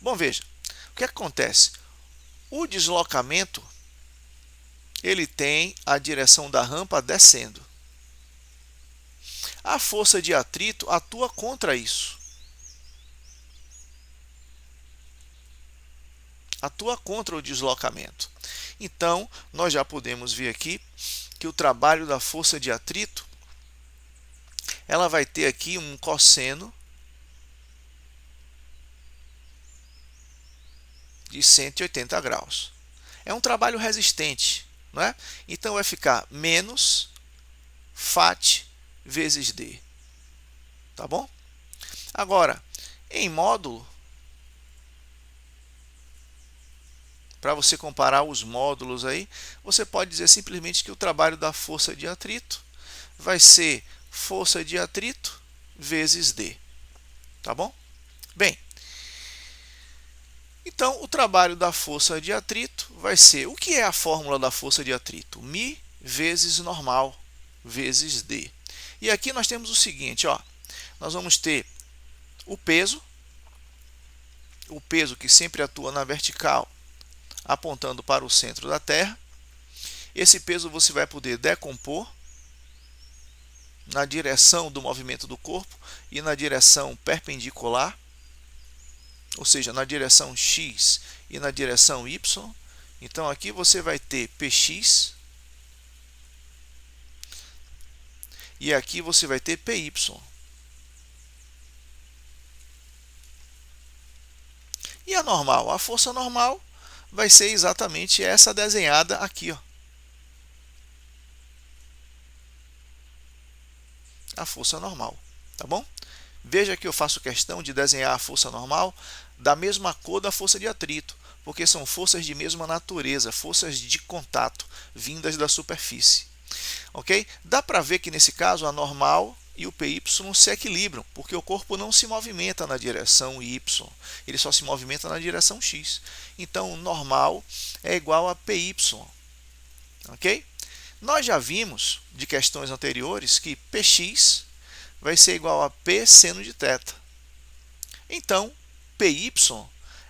[SPEAKER 1] Bom, veja, o que acontece? O deslocamento, ele tem a direção da rampa descendo. A força de atrito atua contra isso. Atua contra o deslocamento. Então, nós já podemos ver aqui que o trabalho da força de atrito, ela vai ter aqui um cosseno de 180 graus. É um trabalho resistente, não é? Então vai ficar menos Φ vezes D. Tá bom? Agora, em módulo, para você comparar os módulos aí, você pode dizer simplesmente que o trabalho da força de atrito vai ser força de atrito vezes D. Tá bom? Bem, então o trabalho da força de atrito vai ser, o que é a fórmula da força de atrito? Mi vezes normal vezes D. E aqui nós temos o seguinte, ó, nós vamos ter o peso que sempre atua na vertical, apontando para o centro da Terra. Esse peso você vai poder decompor na direção do movimento do corpo e na direção perpendicular, ou seja, na direção x e na direção y. Então aqui você vai ter Px e aqui você vai ter Py. E a normal? A força normal vai ser exatamente essa desenhada aqui, ó. A força normal, tá bom? Veja que eu faço questão de desenhar a força normal da mesma cor da força de atrito, porque são forças de mesma natureza, forças de contato vindas da superfície. Ok? Dá para ver que nesse caso a normal e o PY se equilibram, porque o corpo não se movimenta na direção Y, ele só se movimenta na direção X. Então, normal é igual a PY. Ok? Nós já vimos de questões anteriores que Px vai ser igual a P seno de θ. Então, Py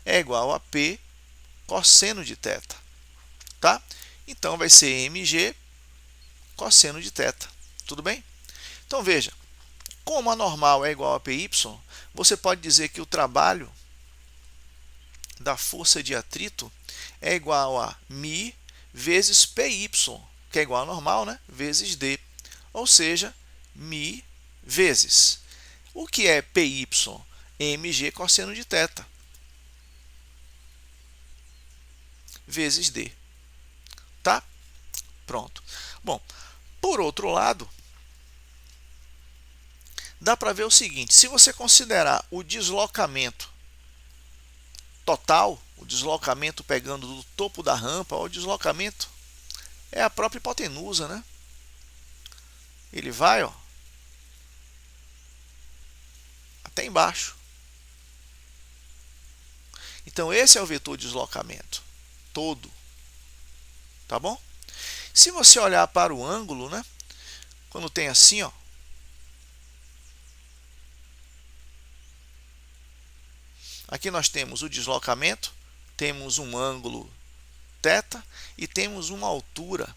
[SPEAKER 1] é igual a P cosseno de θ. Tá? Então, vai ser mg cosseno de θ. Tudo bem? Então, veja, como a normal é igual a Py, você pode dizer que o trabalho da força de atrito é igual a μ vezes Py, que é igual a normal, né? Vezes D. Ou seja, μ vezes. O que é Py? Mg cosseno de θ. Vezes D. Tá? Pronto. Bom, por outro lado, dá para ver o seguinte: se você considerar o deslocamento total, o deslocamento pegando do topo da rampa, o deslocamento é a própria hipotenusa, né? Ele vai, ó, até embaixo. Então esse é o vetor de deslocamento todo, tá bom? Se você olhar para o ângulo, né? Quando tem assim, ó, aqui nós temos o deslocamento, temos um ângulo θ e temos uma altura.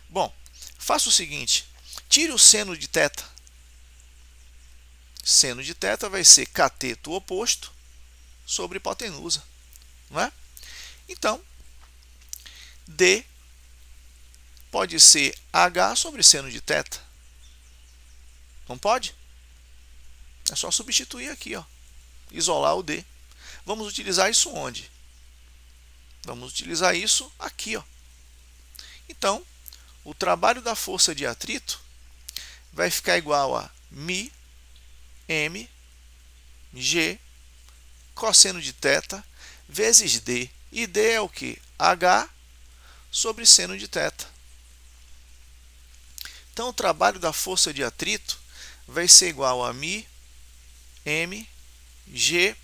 [SPEAKER 1] Bom, faça o seguinte: tire o seno de θ. Seno de θ vai ser cateto oposto sobre hipotenusa, não é? Então, D pode ser H sobre seno de θ. Não pode? É só substituir aqui, ó, isolar o D. Vamos utilizar isso onde? Vamos utilizar isso aqui, ó. Então, o trabalho da força de atrito vai ficar igual a μ m g cosseno de θ vezes D. E D é o que? H sobre seno de θ. Então, o trabalho da força de atrito vai ser igual a μ m g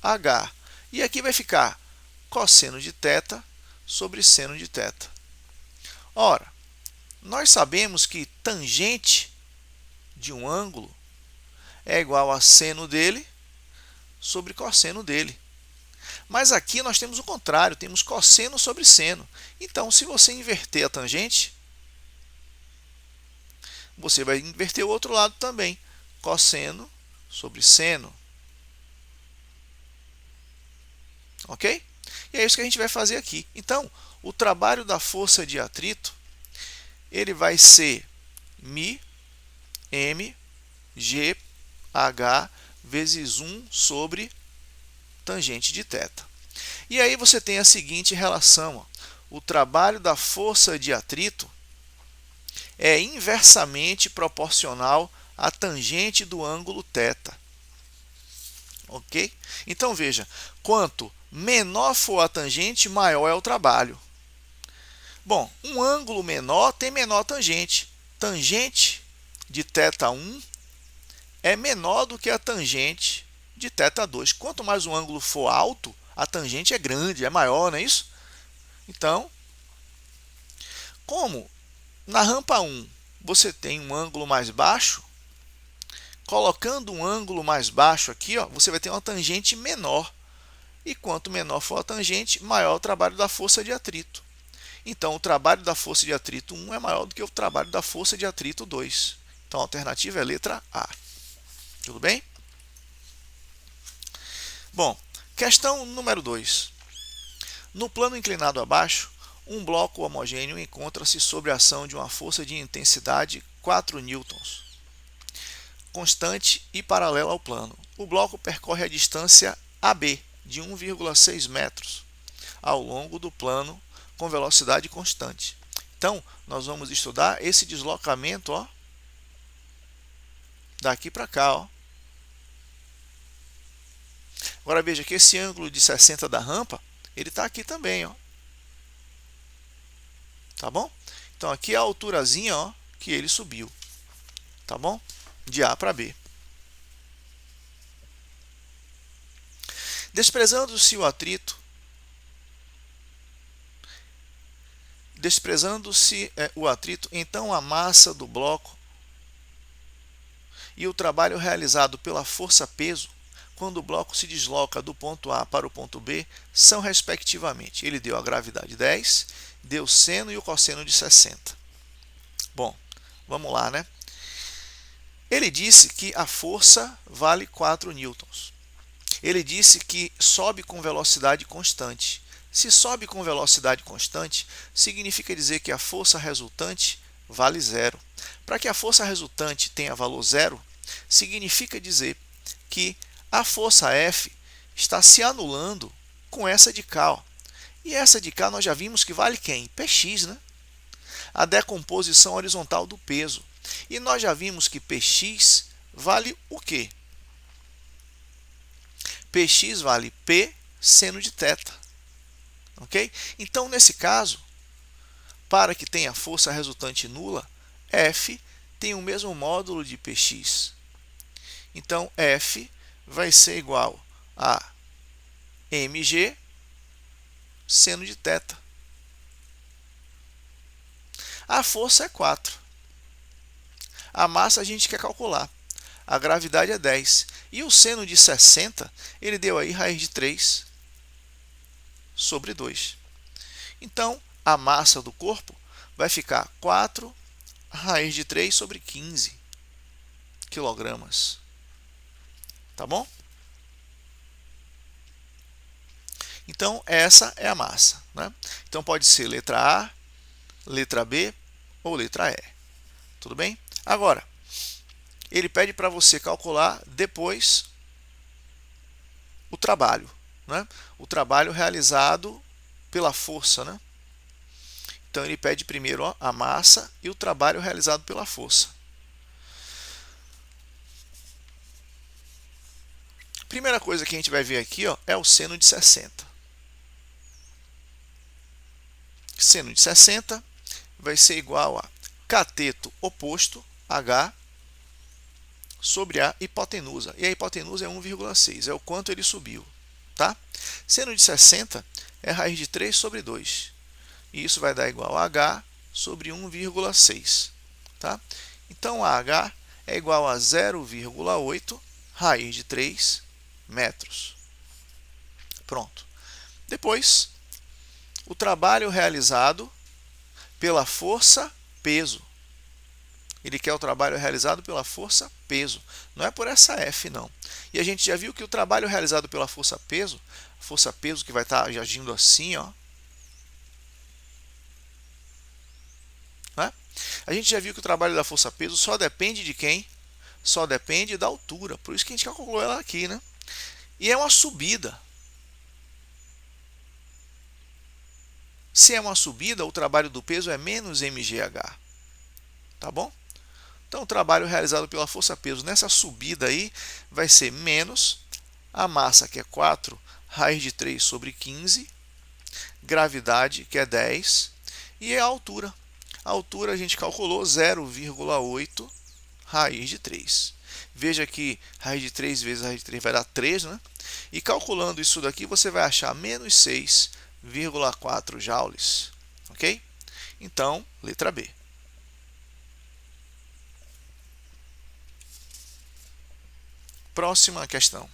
[SPEAKER 1] h. E aqui vai ficar cosseno de θ sobre seno de θ. Ora, nós sabemos que tangente de um ângulo é igual a seno dele sobre cosseno dele. Mas aqui nós temos o contrário, temos cosseno sobre seno. Então, se você inverter a tangente, você vai inverter o outro lado também. Cosseno sobre seno. Ok? E é isso que a gente vai fazer aqui. Então, o trabalho da força de atrito, ele vai ser μ m g h vezes 1 sobre tangente de θ. E aí você tem a seguinte relação: ó. O trabalho da força de atrito é inversamente proporcional à tangente do ângulo θ. Ok? Então veja, quanto menor for a tangente, maior é o trabalho. Bom, um ângulo menor tem menor tangente. Tangente de θ1 é menor do que a tangente de θ2. Quanto mais o ângulo for alto, a tangente é grande, é maior, não é isso? Então, como na rampa 1 você tem um ângulo mais baixo, colocando um ângulo mais baixo aqui, ó, você vai ter uma tangente menor. E quanto menor for a tangente, maior o trabalho da força de atrito. Então, o trabalho da força de atrito 1 é maior do que o trabalho da força de atrito 2. Então, a alternativa é a letra A. Tudo bem? Bom, questão número 2. No plano inclinado abaixo, um bloco homogêneo encontra-se sob a ação de uma força de intensidade 4 newtons, constante e paralela ao plano. O bloco percorre a distância AB de 1,6 metros ao longo do plano com velocidade constante. Então, nós vamos estudar esse deslocamento, ó, daqui para cá, ó. Agora veja que esse ângulo de 60 da rampa, ele está aqui também, ó. Tá bom? Então aqui é a alturazinha, ó, que ele subiu. Tá bom? De A para B. Desprezando-se o atrito, então a massa do bloco e o trabalho realizado pela força-peso, quando o bloco se desloca do ponto A para o ponto B, são respectivamente. Ele deu a gravidade 10, deu o seno e o cosseno de 60. Bom, vamos lá, né? Ele disse que a força vale 4 newtons. Ele disse que sobe com velocidade constante. Se sobe com velocidade constante, significa dizer que a força resultante vale zero. Para que a força resultante tenha valor zero, significa dizer que a força F está se anulando com essa de cá, ó. E essa de cá nós já vimos que vale quem? Px, né? A decomposição horizontal do peso. E nós já vimos que Px vale o quê? Px vale P seno de θ. Ok? Então, nesse caso, para que tenha força resultante nula, F tem o mesmo módulo de Px. Então, F vai ser igual a mg seno de θ. A força é 4. A massa a gente quer calcular. A gravidade é 10. E o seno de 60, ele deu aí raiz de 3 sobre 2. Então, a massa do corpo vai ficar 4 raiz de 3 sobre 15 quilogramas. Tá bom? Então, essa é a massa, né? Então, pode ser letra A, letra B ou letra E. Tudo bem? Agora, ele pede para você calcular depois o trabalho, né? O trabalho realizado pela força, né? Então, ele pede primeiro, ó, a massa e o trabalho realizado pela força. Primeira coisa que a gente vai ver aqui, ó, é o seno de 60. Seno de 60 vai ser igual a cateto oposto, H, sobre a hipotenusa. E a hipotenusa é 1,6, é o quanto ele subiu. Tá? Seno de 60 é raiz de 3 sobre 2. E isso vai dar igual a H sobre 1,6. Tá? Então, a H é igual a 0,8 raiz de 3 metros. Pronto. Depois, o trabalho realizado pela força-peso. Ele quer o trabalho realizado pela força-peso. Não é por essa F, não. E a gente já viu que o trabalho realizado pela força-peso, força-peso que vai estar agindo assim, ó. Né? A gente já viu que o trabalho da força-peso só depende de quem? Só depende da altura. Por isso que a gente calculou ela aqui, né? E é uma subida. Se é uma subida, o trabalho do peso é menos mgh. Tá bom? Então, o trabalho realizado pela força-peso nessa subida aí vai ser menos a massa, que é 4 raiz de 3 sobre 15, gravidade, que é 10, e a altura. A altura a gente calculou 0,8 raiz de 3. Veja que raiz de 3 vezes raiz de 3 vai dar 3, né? E calculando isso daqui, você vai achar menos 6,4 joules. Ok? Então, letra B. Próxima questão.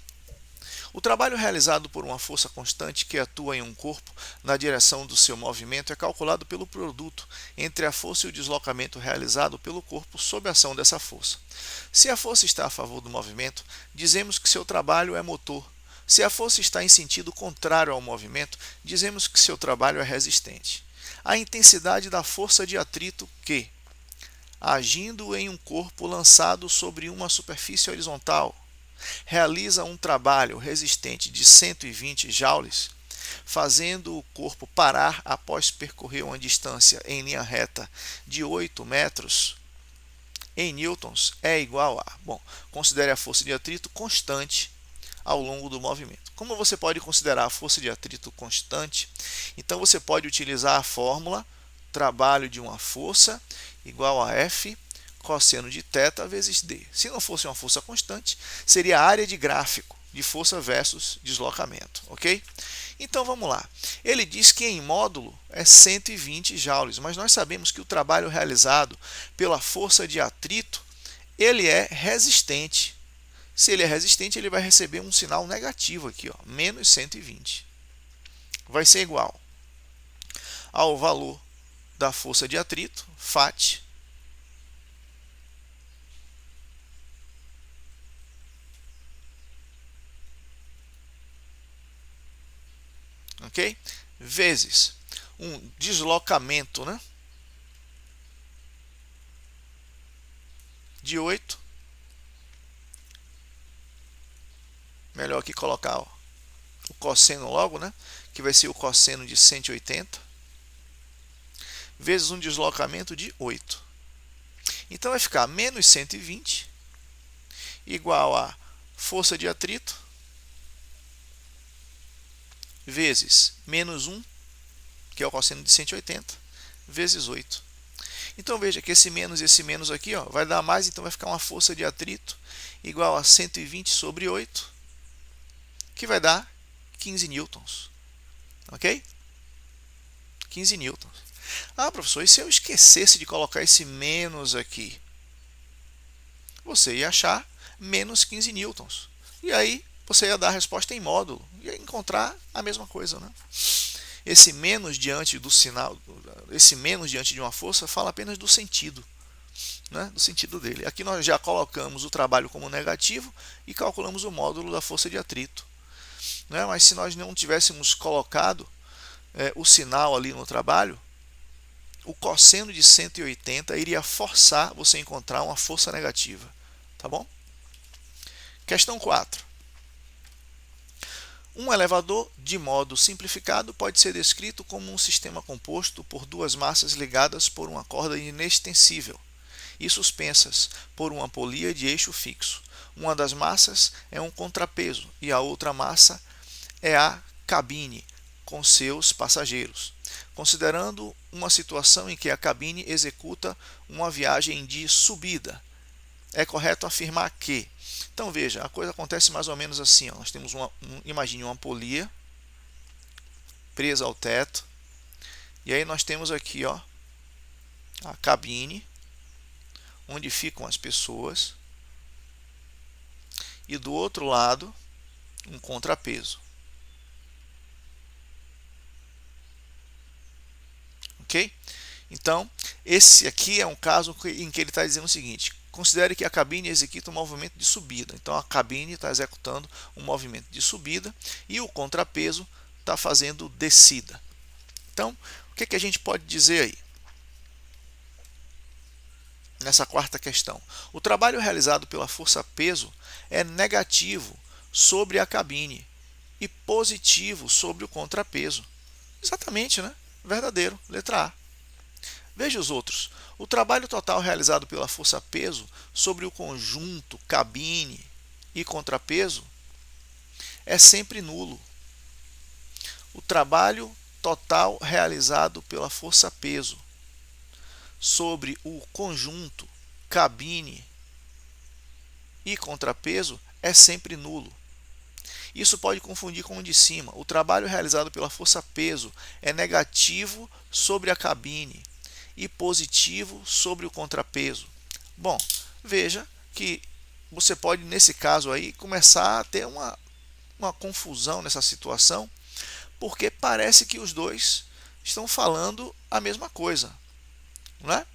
[SPEAKER 1] O trabalho realizado por uma força constante que atua em um corpo na direção do seu movimento é calculado pelo produto entre a força e o deslocamento realizado pelo corpo sob a ação dessa força. Se a força está a favor do movimento, dizemos que seu trabalho é motor. Se a força está em sentido contrário ao movimento, dizemos que seu trabalho é resistente. A intensidade da força de atrito que, agindo em um corpo lançado sobre uma superfície horizontal, realiza um trabalho resistente de 120 joules, fazendo o corpo parar após percorrer uma distância em linha reta de 8 metros, em newtons, é igual a... Bom, considere a força de atrito constante ao longo do movimento. Como você pode considerar a força de atrito constante? Então, você pode utilizar a fórmula trabalho de uma força igual a F cosseno de θ vezes d. Se não fosse uma força constante, seria a área de gráfico de força versus deslocamento, ok? Então vamos lá. Ele diz que em módulo é 120 joules, mas nós sabemos que o trabalho realizado pela força de atrito, ele é resistente. Se ele é resistente, ele vai receber um sinal negativo aqui, ó, menos 120. Vai ser igual ao valor da força de atrito, Fat, ok? Vezes um deslocamento, né? De 8. Melhor aqui colocar, ó, o cosseno logo, né? Que vai ser o cosseno de 180. Vezes um deslocamento de 8. Então vai ficar menos 120. igual a força de atrito vezes menos 1, que é o cosseno de 180, vezes 8. Então veja que esse menos aqui ó, vai dar mais, então vai ficar uma força de atrito igual a 120 sobre 8, que vai dar 15 newtons. Ok? 15 newtons. Ah, professor, e se eu esquecesse de colocar esse menos aqui? Você ia achar menos 15 newtons. E aí você ia dar a resposta em módulo, ia encontrar a mesma coisa, né? Esse menos diante do sinal, esse menos diante de uma força, fala apenas do sentido, né? Do sentido dele. Aqui nós já colocamos o trabalho como negativo e calculamos o módulo da força de atrito, né? Mas se nós não tivéssemos colocado o sinal ali no trabalho, o cosseno de 180 iria forçar você a encontrar uma força negativa, tá bom? Questão 4. Um elevador, de modo simplificado, pode ser descrito como um sistema composto por duas massas ligadas por uma corda inextensível e suspensas por uma polia de eixo fixo. Uma das massas é um contrapeso e a outra massa é a cabine com seus passageiros. Considerando uma situação em que a cabine executa uma viagem de subida, é correto afirmar que... Então veja, a coisa acontece mais ou menos assim. Ó. Nós temos imagine uma polia presa ao teto. E aí nós temos aqui ó, a cabine, onde ficam as pessoas. E do outro lado, um contrapeso. Ok? Então, esse aqui é um caso em que ele está dizendo o seguinte: considere que a cabine executa um movimento de subida. Então, a cabine está executando um movimento de subida e o contrapeso está fazendo descida. Então, o que a gente pode dizer aí? Nessa quarta questão, o trabalho realizado pela força-peso é negativo sobre a cabine e positivo sobre o contrapeso. Exatamente, né? Verdadeiro, letra A. Veja os outros. O trabalho total realizado pela força-peso sobre o conjunto cabine e contrapeso é sempre nulo. O trabalho total realizado pela força-peso sobre o conjunto cabine e contrapeso é sempre nulo. Isso pode confundir com o de cima. O trabalho realizado pela força-peso é negativo sobre a cabine e positivo sobre o contrapeso. Bom, veja que você pode, nesse caso aí, começar a ter uma confusão nessa situação, porque parece que os dois estão falando a mesma coisa, não é?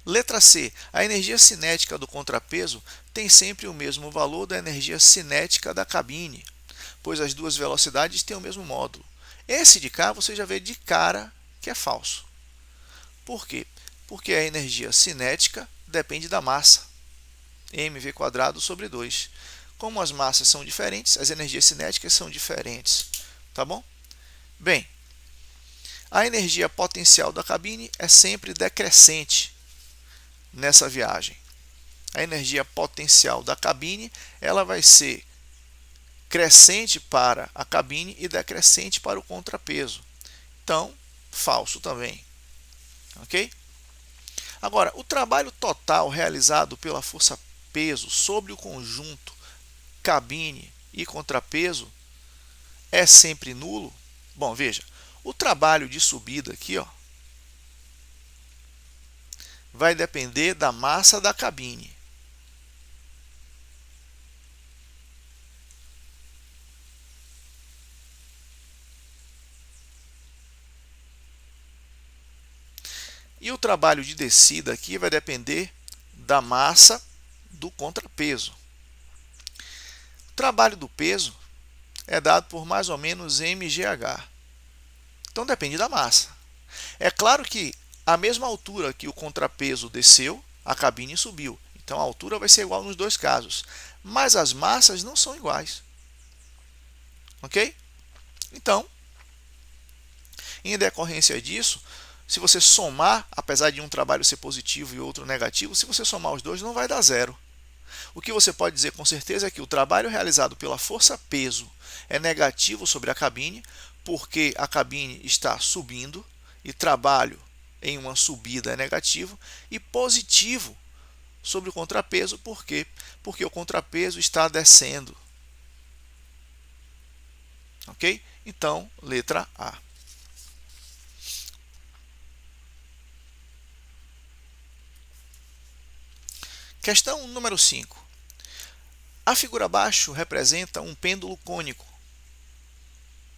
[SPEAKER 1] Letra C. A energia cinética do contrapeso tem sempre o mesmo valor da energia cinética da cabine, pois as duas velocidades têm o mesmo módulo. Esse de cá você já vê de cara que é falso. Por quê? Porque a energia cinética depende da massa, mv² sobre 2. Como as massas são diferentes, as energias cinéticas são diferentes. Tá bom? Bem, a energia potencial da cabine é sempre decrescente nessa viagem. A energia potencial da cabine ela vai ser crescente para a cabine e decrescente para o contrapeso. Então, falso também. Ok? Agora, o trabalho total realizado pela força-peso sobre o conjunto cabine e contrapeso é sempre nulo? Bom, veja, o trabalho de subida aqui, ó, vai depender da massa da cabine. E o trabalho de descida aqui vai depender da massa do contrapeso. O trabalho do peso é dado por mais ou menos mgh. Então depende da massa. É claro que a mesma altura que o contrapeso desceu, a cabine subiu. Então a altura vai ser igual nos dois casos. Mas as massas não são iguais. Ok? Então, em decorrência disso, se você somar, apesar de um trabalho ser positivo e outro negativo, se você somar os dois, não vai dar zero. O que você pode dizer com certeza é que o trabalho realizado pela força-peso é negativo sobre a cabine, porque a cabine está subindo, e trabalho em uma subida é negativo, e positivo sobre o contrapeso, por quê? Porque o contrapeso está descendo. Ok? Então, letra A. Questão número 5. A figura abaixo representa um pêndulo cônico.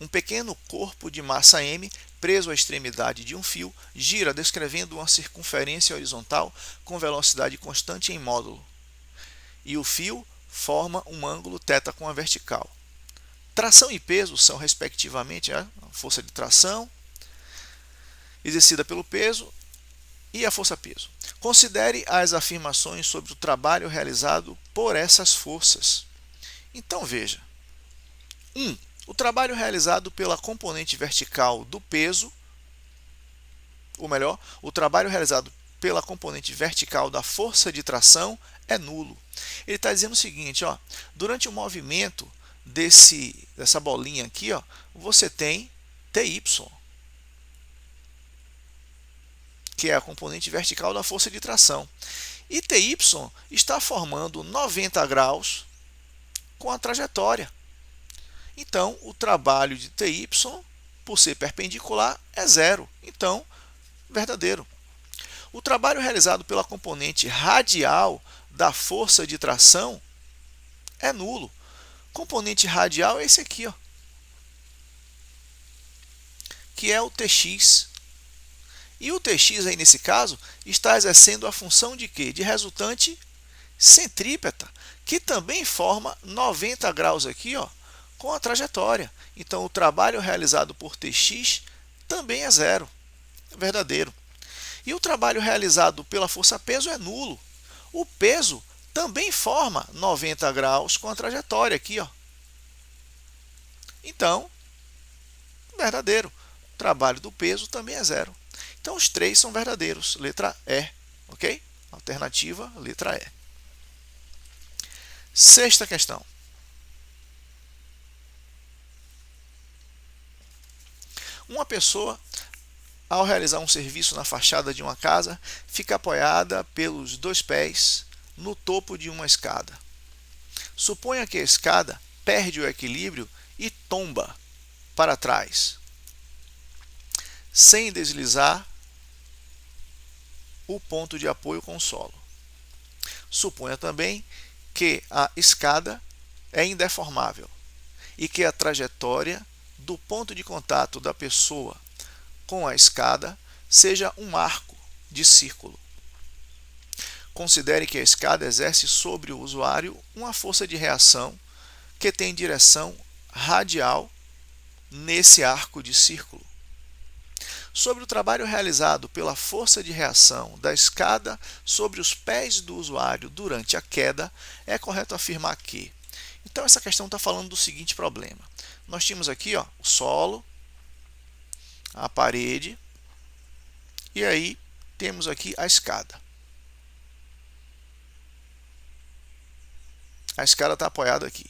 [SPEAKER 1] Um pequeno corpo de massa M, preso à extremidade de um fio, gira descrevendo uma circunferência horizontal com velocidade constante em módulo. E o fio forma um ângulo θ com a vertical. Tração e peso são, respectivamente, a força de tração exercida pelo peso e a força-peso. Considere as afirmações sobre o trabalho realizado por essas forças. Então veja. 1. O trabalho realizado pela componente vertical do peso, ou melhor, o trabalho realizado pela componente vertical da força de tração é nulo. Ele está dizendo o seguinte, ó, durante o movimento dessa bolinha aqui, ó, você tem TY, que é a componente vertical da força de tração. E TY está formando 90 graus com a trajetória. Então, o trabalho de TY, por ser perpendicular, é zero. Então, verdadeiro. O trabalho realizado pela componente radial da força de tração é nulo. Componente radial é esse aqui, ó, que é o Tx. E o Tx aí, nesse caso, está exercendo a função de quê? De resultante centrípeta, que também forma 90 graus aqui, ó, com a trajetória. Então, o trabalho realizado por Tx também é zero, verdadeiro. E o trabalho realizado pela força-peso é nulo. O peso também forma 90 graus com a trajetória aqui, ó. Então, verdadeiro. O trabalho do peso também é zero. Então, os três são verdadeiros. Letra E, ok? Alternativa, letra E. Sexta questão. Uma pessoa, ao realizar um serviço na fachada de uma casa, fica apoiada pelos dois pés no topo de uma escada. Suponha que a escada perde o equilíbrio e tomba para trás, sem deslizar o ponto de apoio com o solo. Suponha também que a escada é indeformável e que a trajetória do ponto de contato da pessoa com a escada seja um arco de círculo. Considere que a escada exerce sobre o usuário uma força de reação que tem direção radial nesse arco de círculo. Sobre o trabalho realizado pela força de reação da escada sobre os pés do usuário durante a queda, é correto afirmar que. Então, essa questão está falando do seguinte problema. Nós tínhamos aqui, ó, o solo, a parede, e aí temos aqui a escada. A escada está apoiada aqui.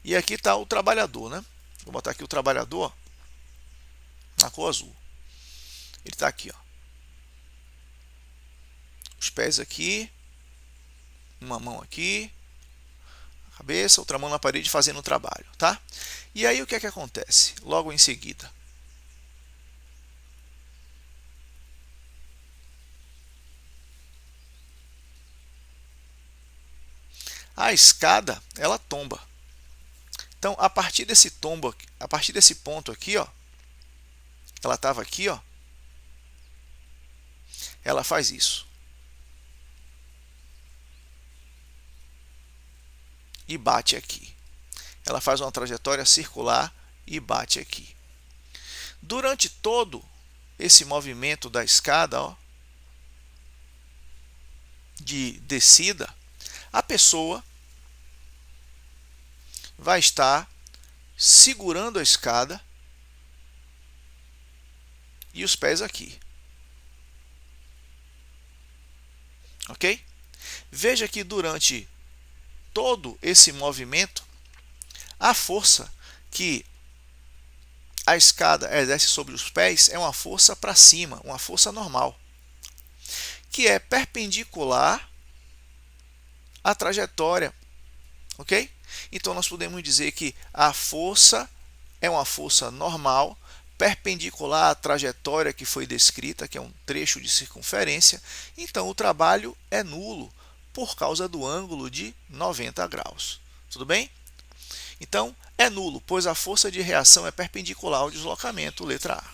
[SPEAKER 1] E aqui está o trabalhador, né? Vou botar aqui o trabalhador na cor azul. Ele está aqui, ó. Os pés aqui, uma mão aqui, a cabeça, outra mão na parede fazendo o trabalho, tá? E aí o que é que acontece? Logo em seguida, a escada, ela tomba. Então, a partir desse tombo, a partir desse ponto aqui, ó, ela estava aqui, ó, ela faz isso. E bate aqui. Ela faz uma trajetória circular e bate aqui. Durante todo esse movimento da escada, ó, de descida, a pessoa vai estar segurando a escada e os pés aqui. Ok? Veja que durante todo esse movimento, a força que a escada exerce sobre os pés é uma força para cima, uma força normal, que é perpendicular à trajetória, ok? Então nós podemos dizer que a força é uma força normal, perpendicular à trajetória que foi descrita, que é um trecho de circunferência. Então o trabalho é nulo por causa do ângulo de 90 graus. Tudo bem? Então é nulo, pois a força de reação é perpendicular ao deslocamento, letra A.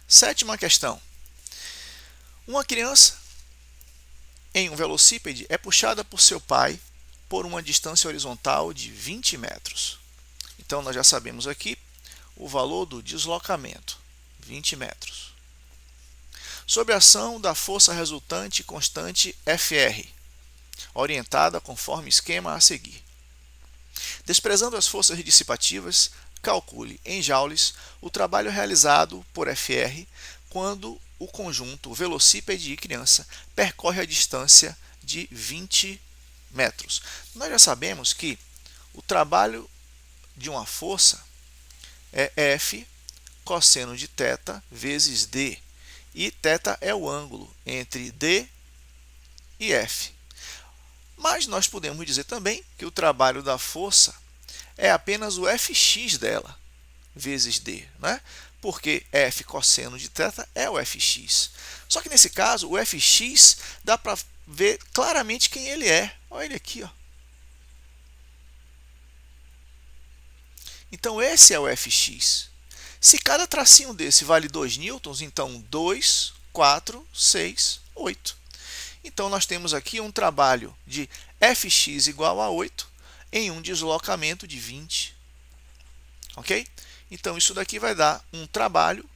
[SPEAKER 1] Sétima questão. Uma criança em um velocípede é puxada por seu pai por uma distância horizontal de 20 metros. Então nós já sabemos aqui o valor do deslocamento, 20 metros. Sob a ação da força resultante constante Fr, orientada conforme esquema a seguir. Desprezando as forças dissipativas, calcule em joules o trabalho realizado por Fr quando o conjunto velocípede e criança percorre a distância de 20 metros. Nós já sabemos que o trabalho de uma força é F cosseno de θ vezes D. E θ é o ângulo entre D e F. Mas nós podemos dizer também que o trabalho da força é apenas o Fx dela, vezes D, né? Porque F cosseno de θ é o Fx. Só que nesse caso, o Fx dá para ver claramente quem ele é. Olha ele aqui, ó. Então esse é o Fx. Se cada tracinho desse vale 2 newtons, então 2, 4, 6, 8. Então nós temos aqui um trabalho de Fx igual a 8 em um deslocamento de 20. Ok? Então isso daqui vai dar um trabalho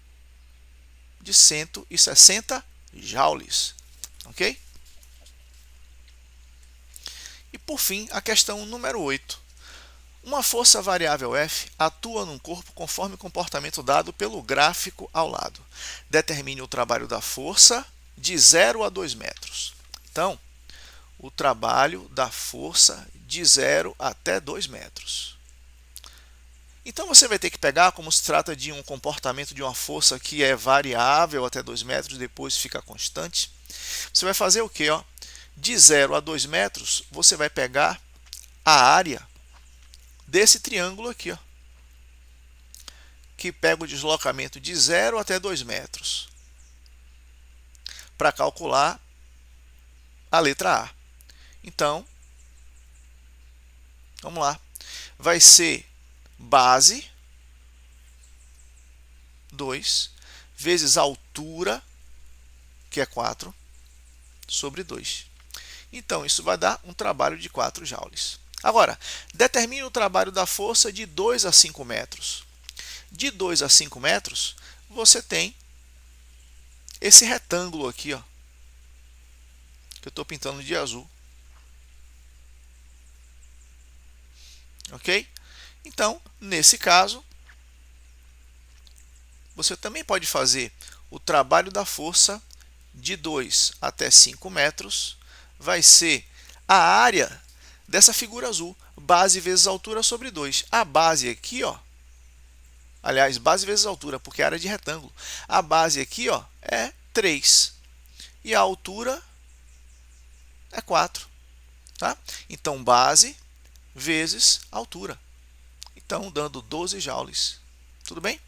[SPEAKER 1] de 160 joules. Ok? E por fim, a questão número 8. Uma força variável F atua num corpo conforme o comportamento dado pelo gráfico ao lado. Determine o trabalho da força de 0 a 2 metros. Então, o trabalho da força de 0 até 2 metros. Então, você vai ter que pegar, como se trata de um comportamento de uma força que é variável até 2 metros, depois fica constante. Você vai fazer o quê? De 0 a 2 metros, você vai pegar a área desse triângulo aqui, ó, que pega o deslocamento de 0 até 2 metros, para calcular a letra A. Então, vamos lá. Vai ser base 2 vezes altura, que é 4, sobre 2. Então, isso vai dar um trabalho de 4 joules. Agora, determine o trabalho da força de 2 a 5 metros. De 2 a 5 metros, você tem esse retângulo aqui, ó, que eu estou pintando de azul. Ok? Então, nesse caso, você também pode fazer o trabalho da força de 2 até 5 metros, vai ser a área dessa figura azul, base vezes altura sobre 2. A base aqui, ó, aliás, base vezes altura, porque é área de retângulo. A base aqui, ó, é 3 e a altura é 4. Tá? Então, base vezes altura. Então, dando 12 joules. Tudo bem?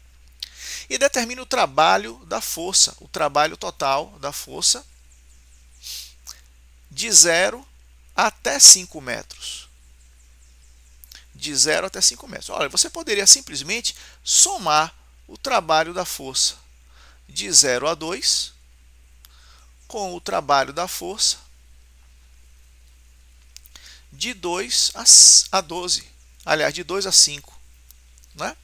[SPEAKER 1] E determina o trabalho da força, o trabalho total da força de 0 até 5 metros. De 0 até 5 metros. Olha, você poderia simplesmente somar o trabalho da força de 0 a 2 com o trabalho da força de 2 a 12. Aliás, de 2 a 5. Né?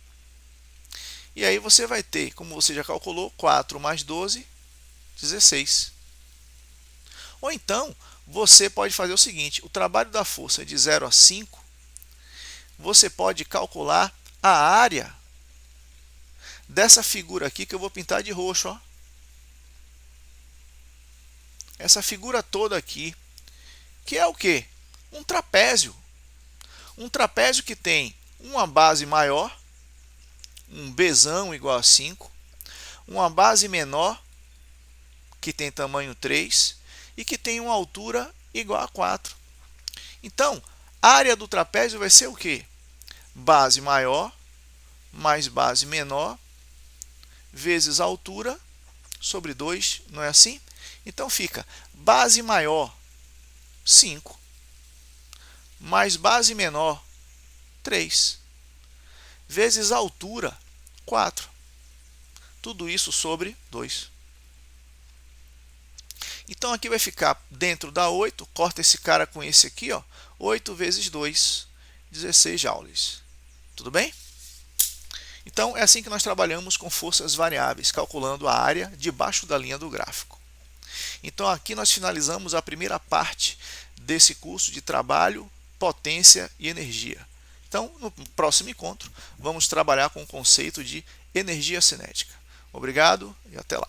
[SPEAKER 1] E aí você vai ter, como você já calculou, 4 mais 12, 16. Ou então, você pode fazer o seguinte, o trabalho da força de 0 a 5, você pode calcular a área dessa figura aqui que eu vou pintar de roxo. Ó. essa figura toda aqui, que é o quê? Um trapézio. Um trapézio que tem uma base maior, um Bzão igual a 5, uma base menor, que tem tamanho 3, e que tem uma altura igual a 4. Então, a área do trapézio vai ser o quê? Base maior mais base menor vezes a altura sobre 2, não é assim? Então fica base maior 5 mais base menor 3 vezes a altura 4. Tudo isso sobre 2. Então aqui vai ficar dentro da 8, corta esse cara com esse aqui, ó, 8 vezes 2, 16 joules. Tudo bem? Então é assim que nós trabalhamos com forças variáveis, calculando a área debaixo da linha do gráfico. Então aqui nós finalizamos a primeira parte desse curso de trabalho, potência e energia. Então, no próximo encontro, vamos trabalhar com o conceito de energia cinética. Obrigado e até lá.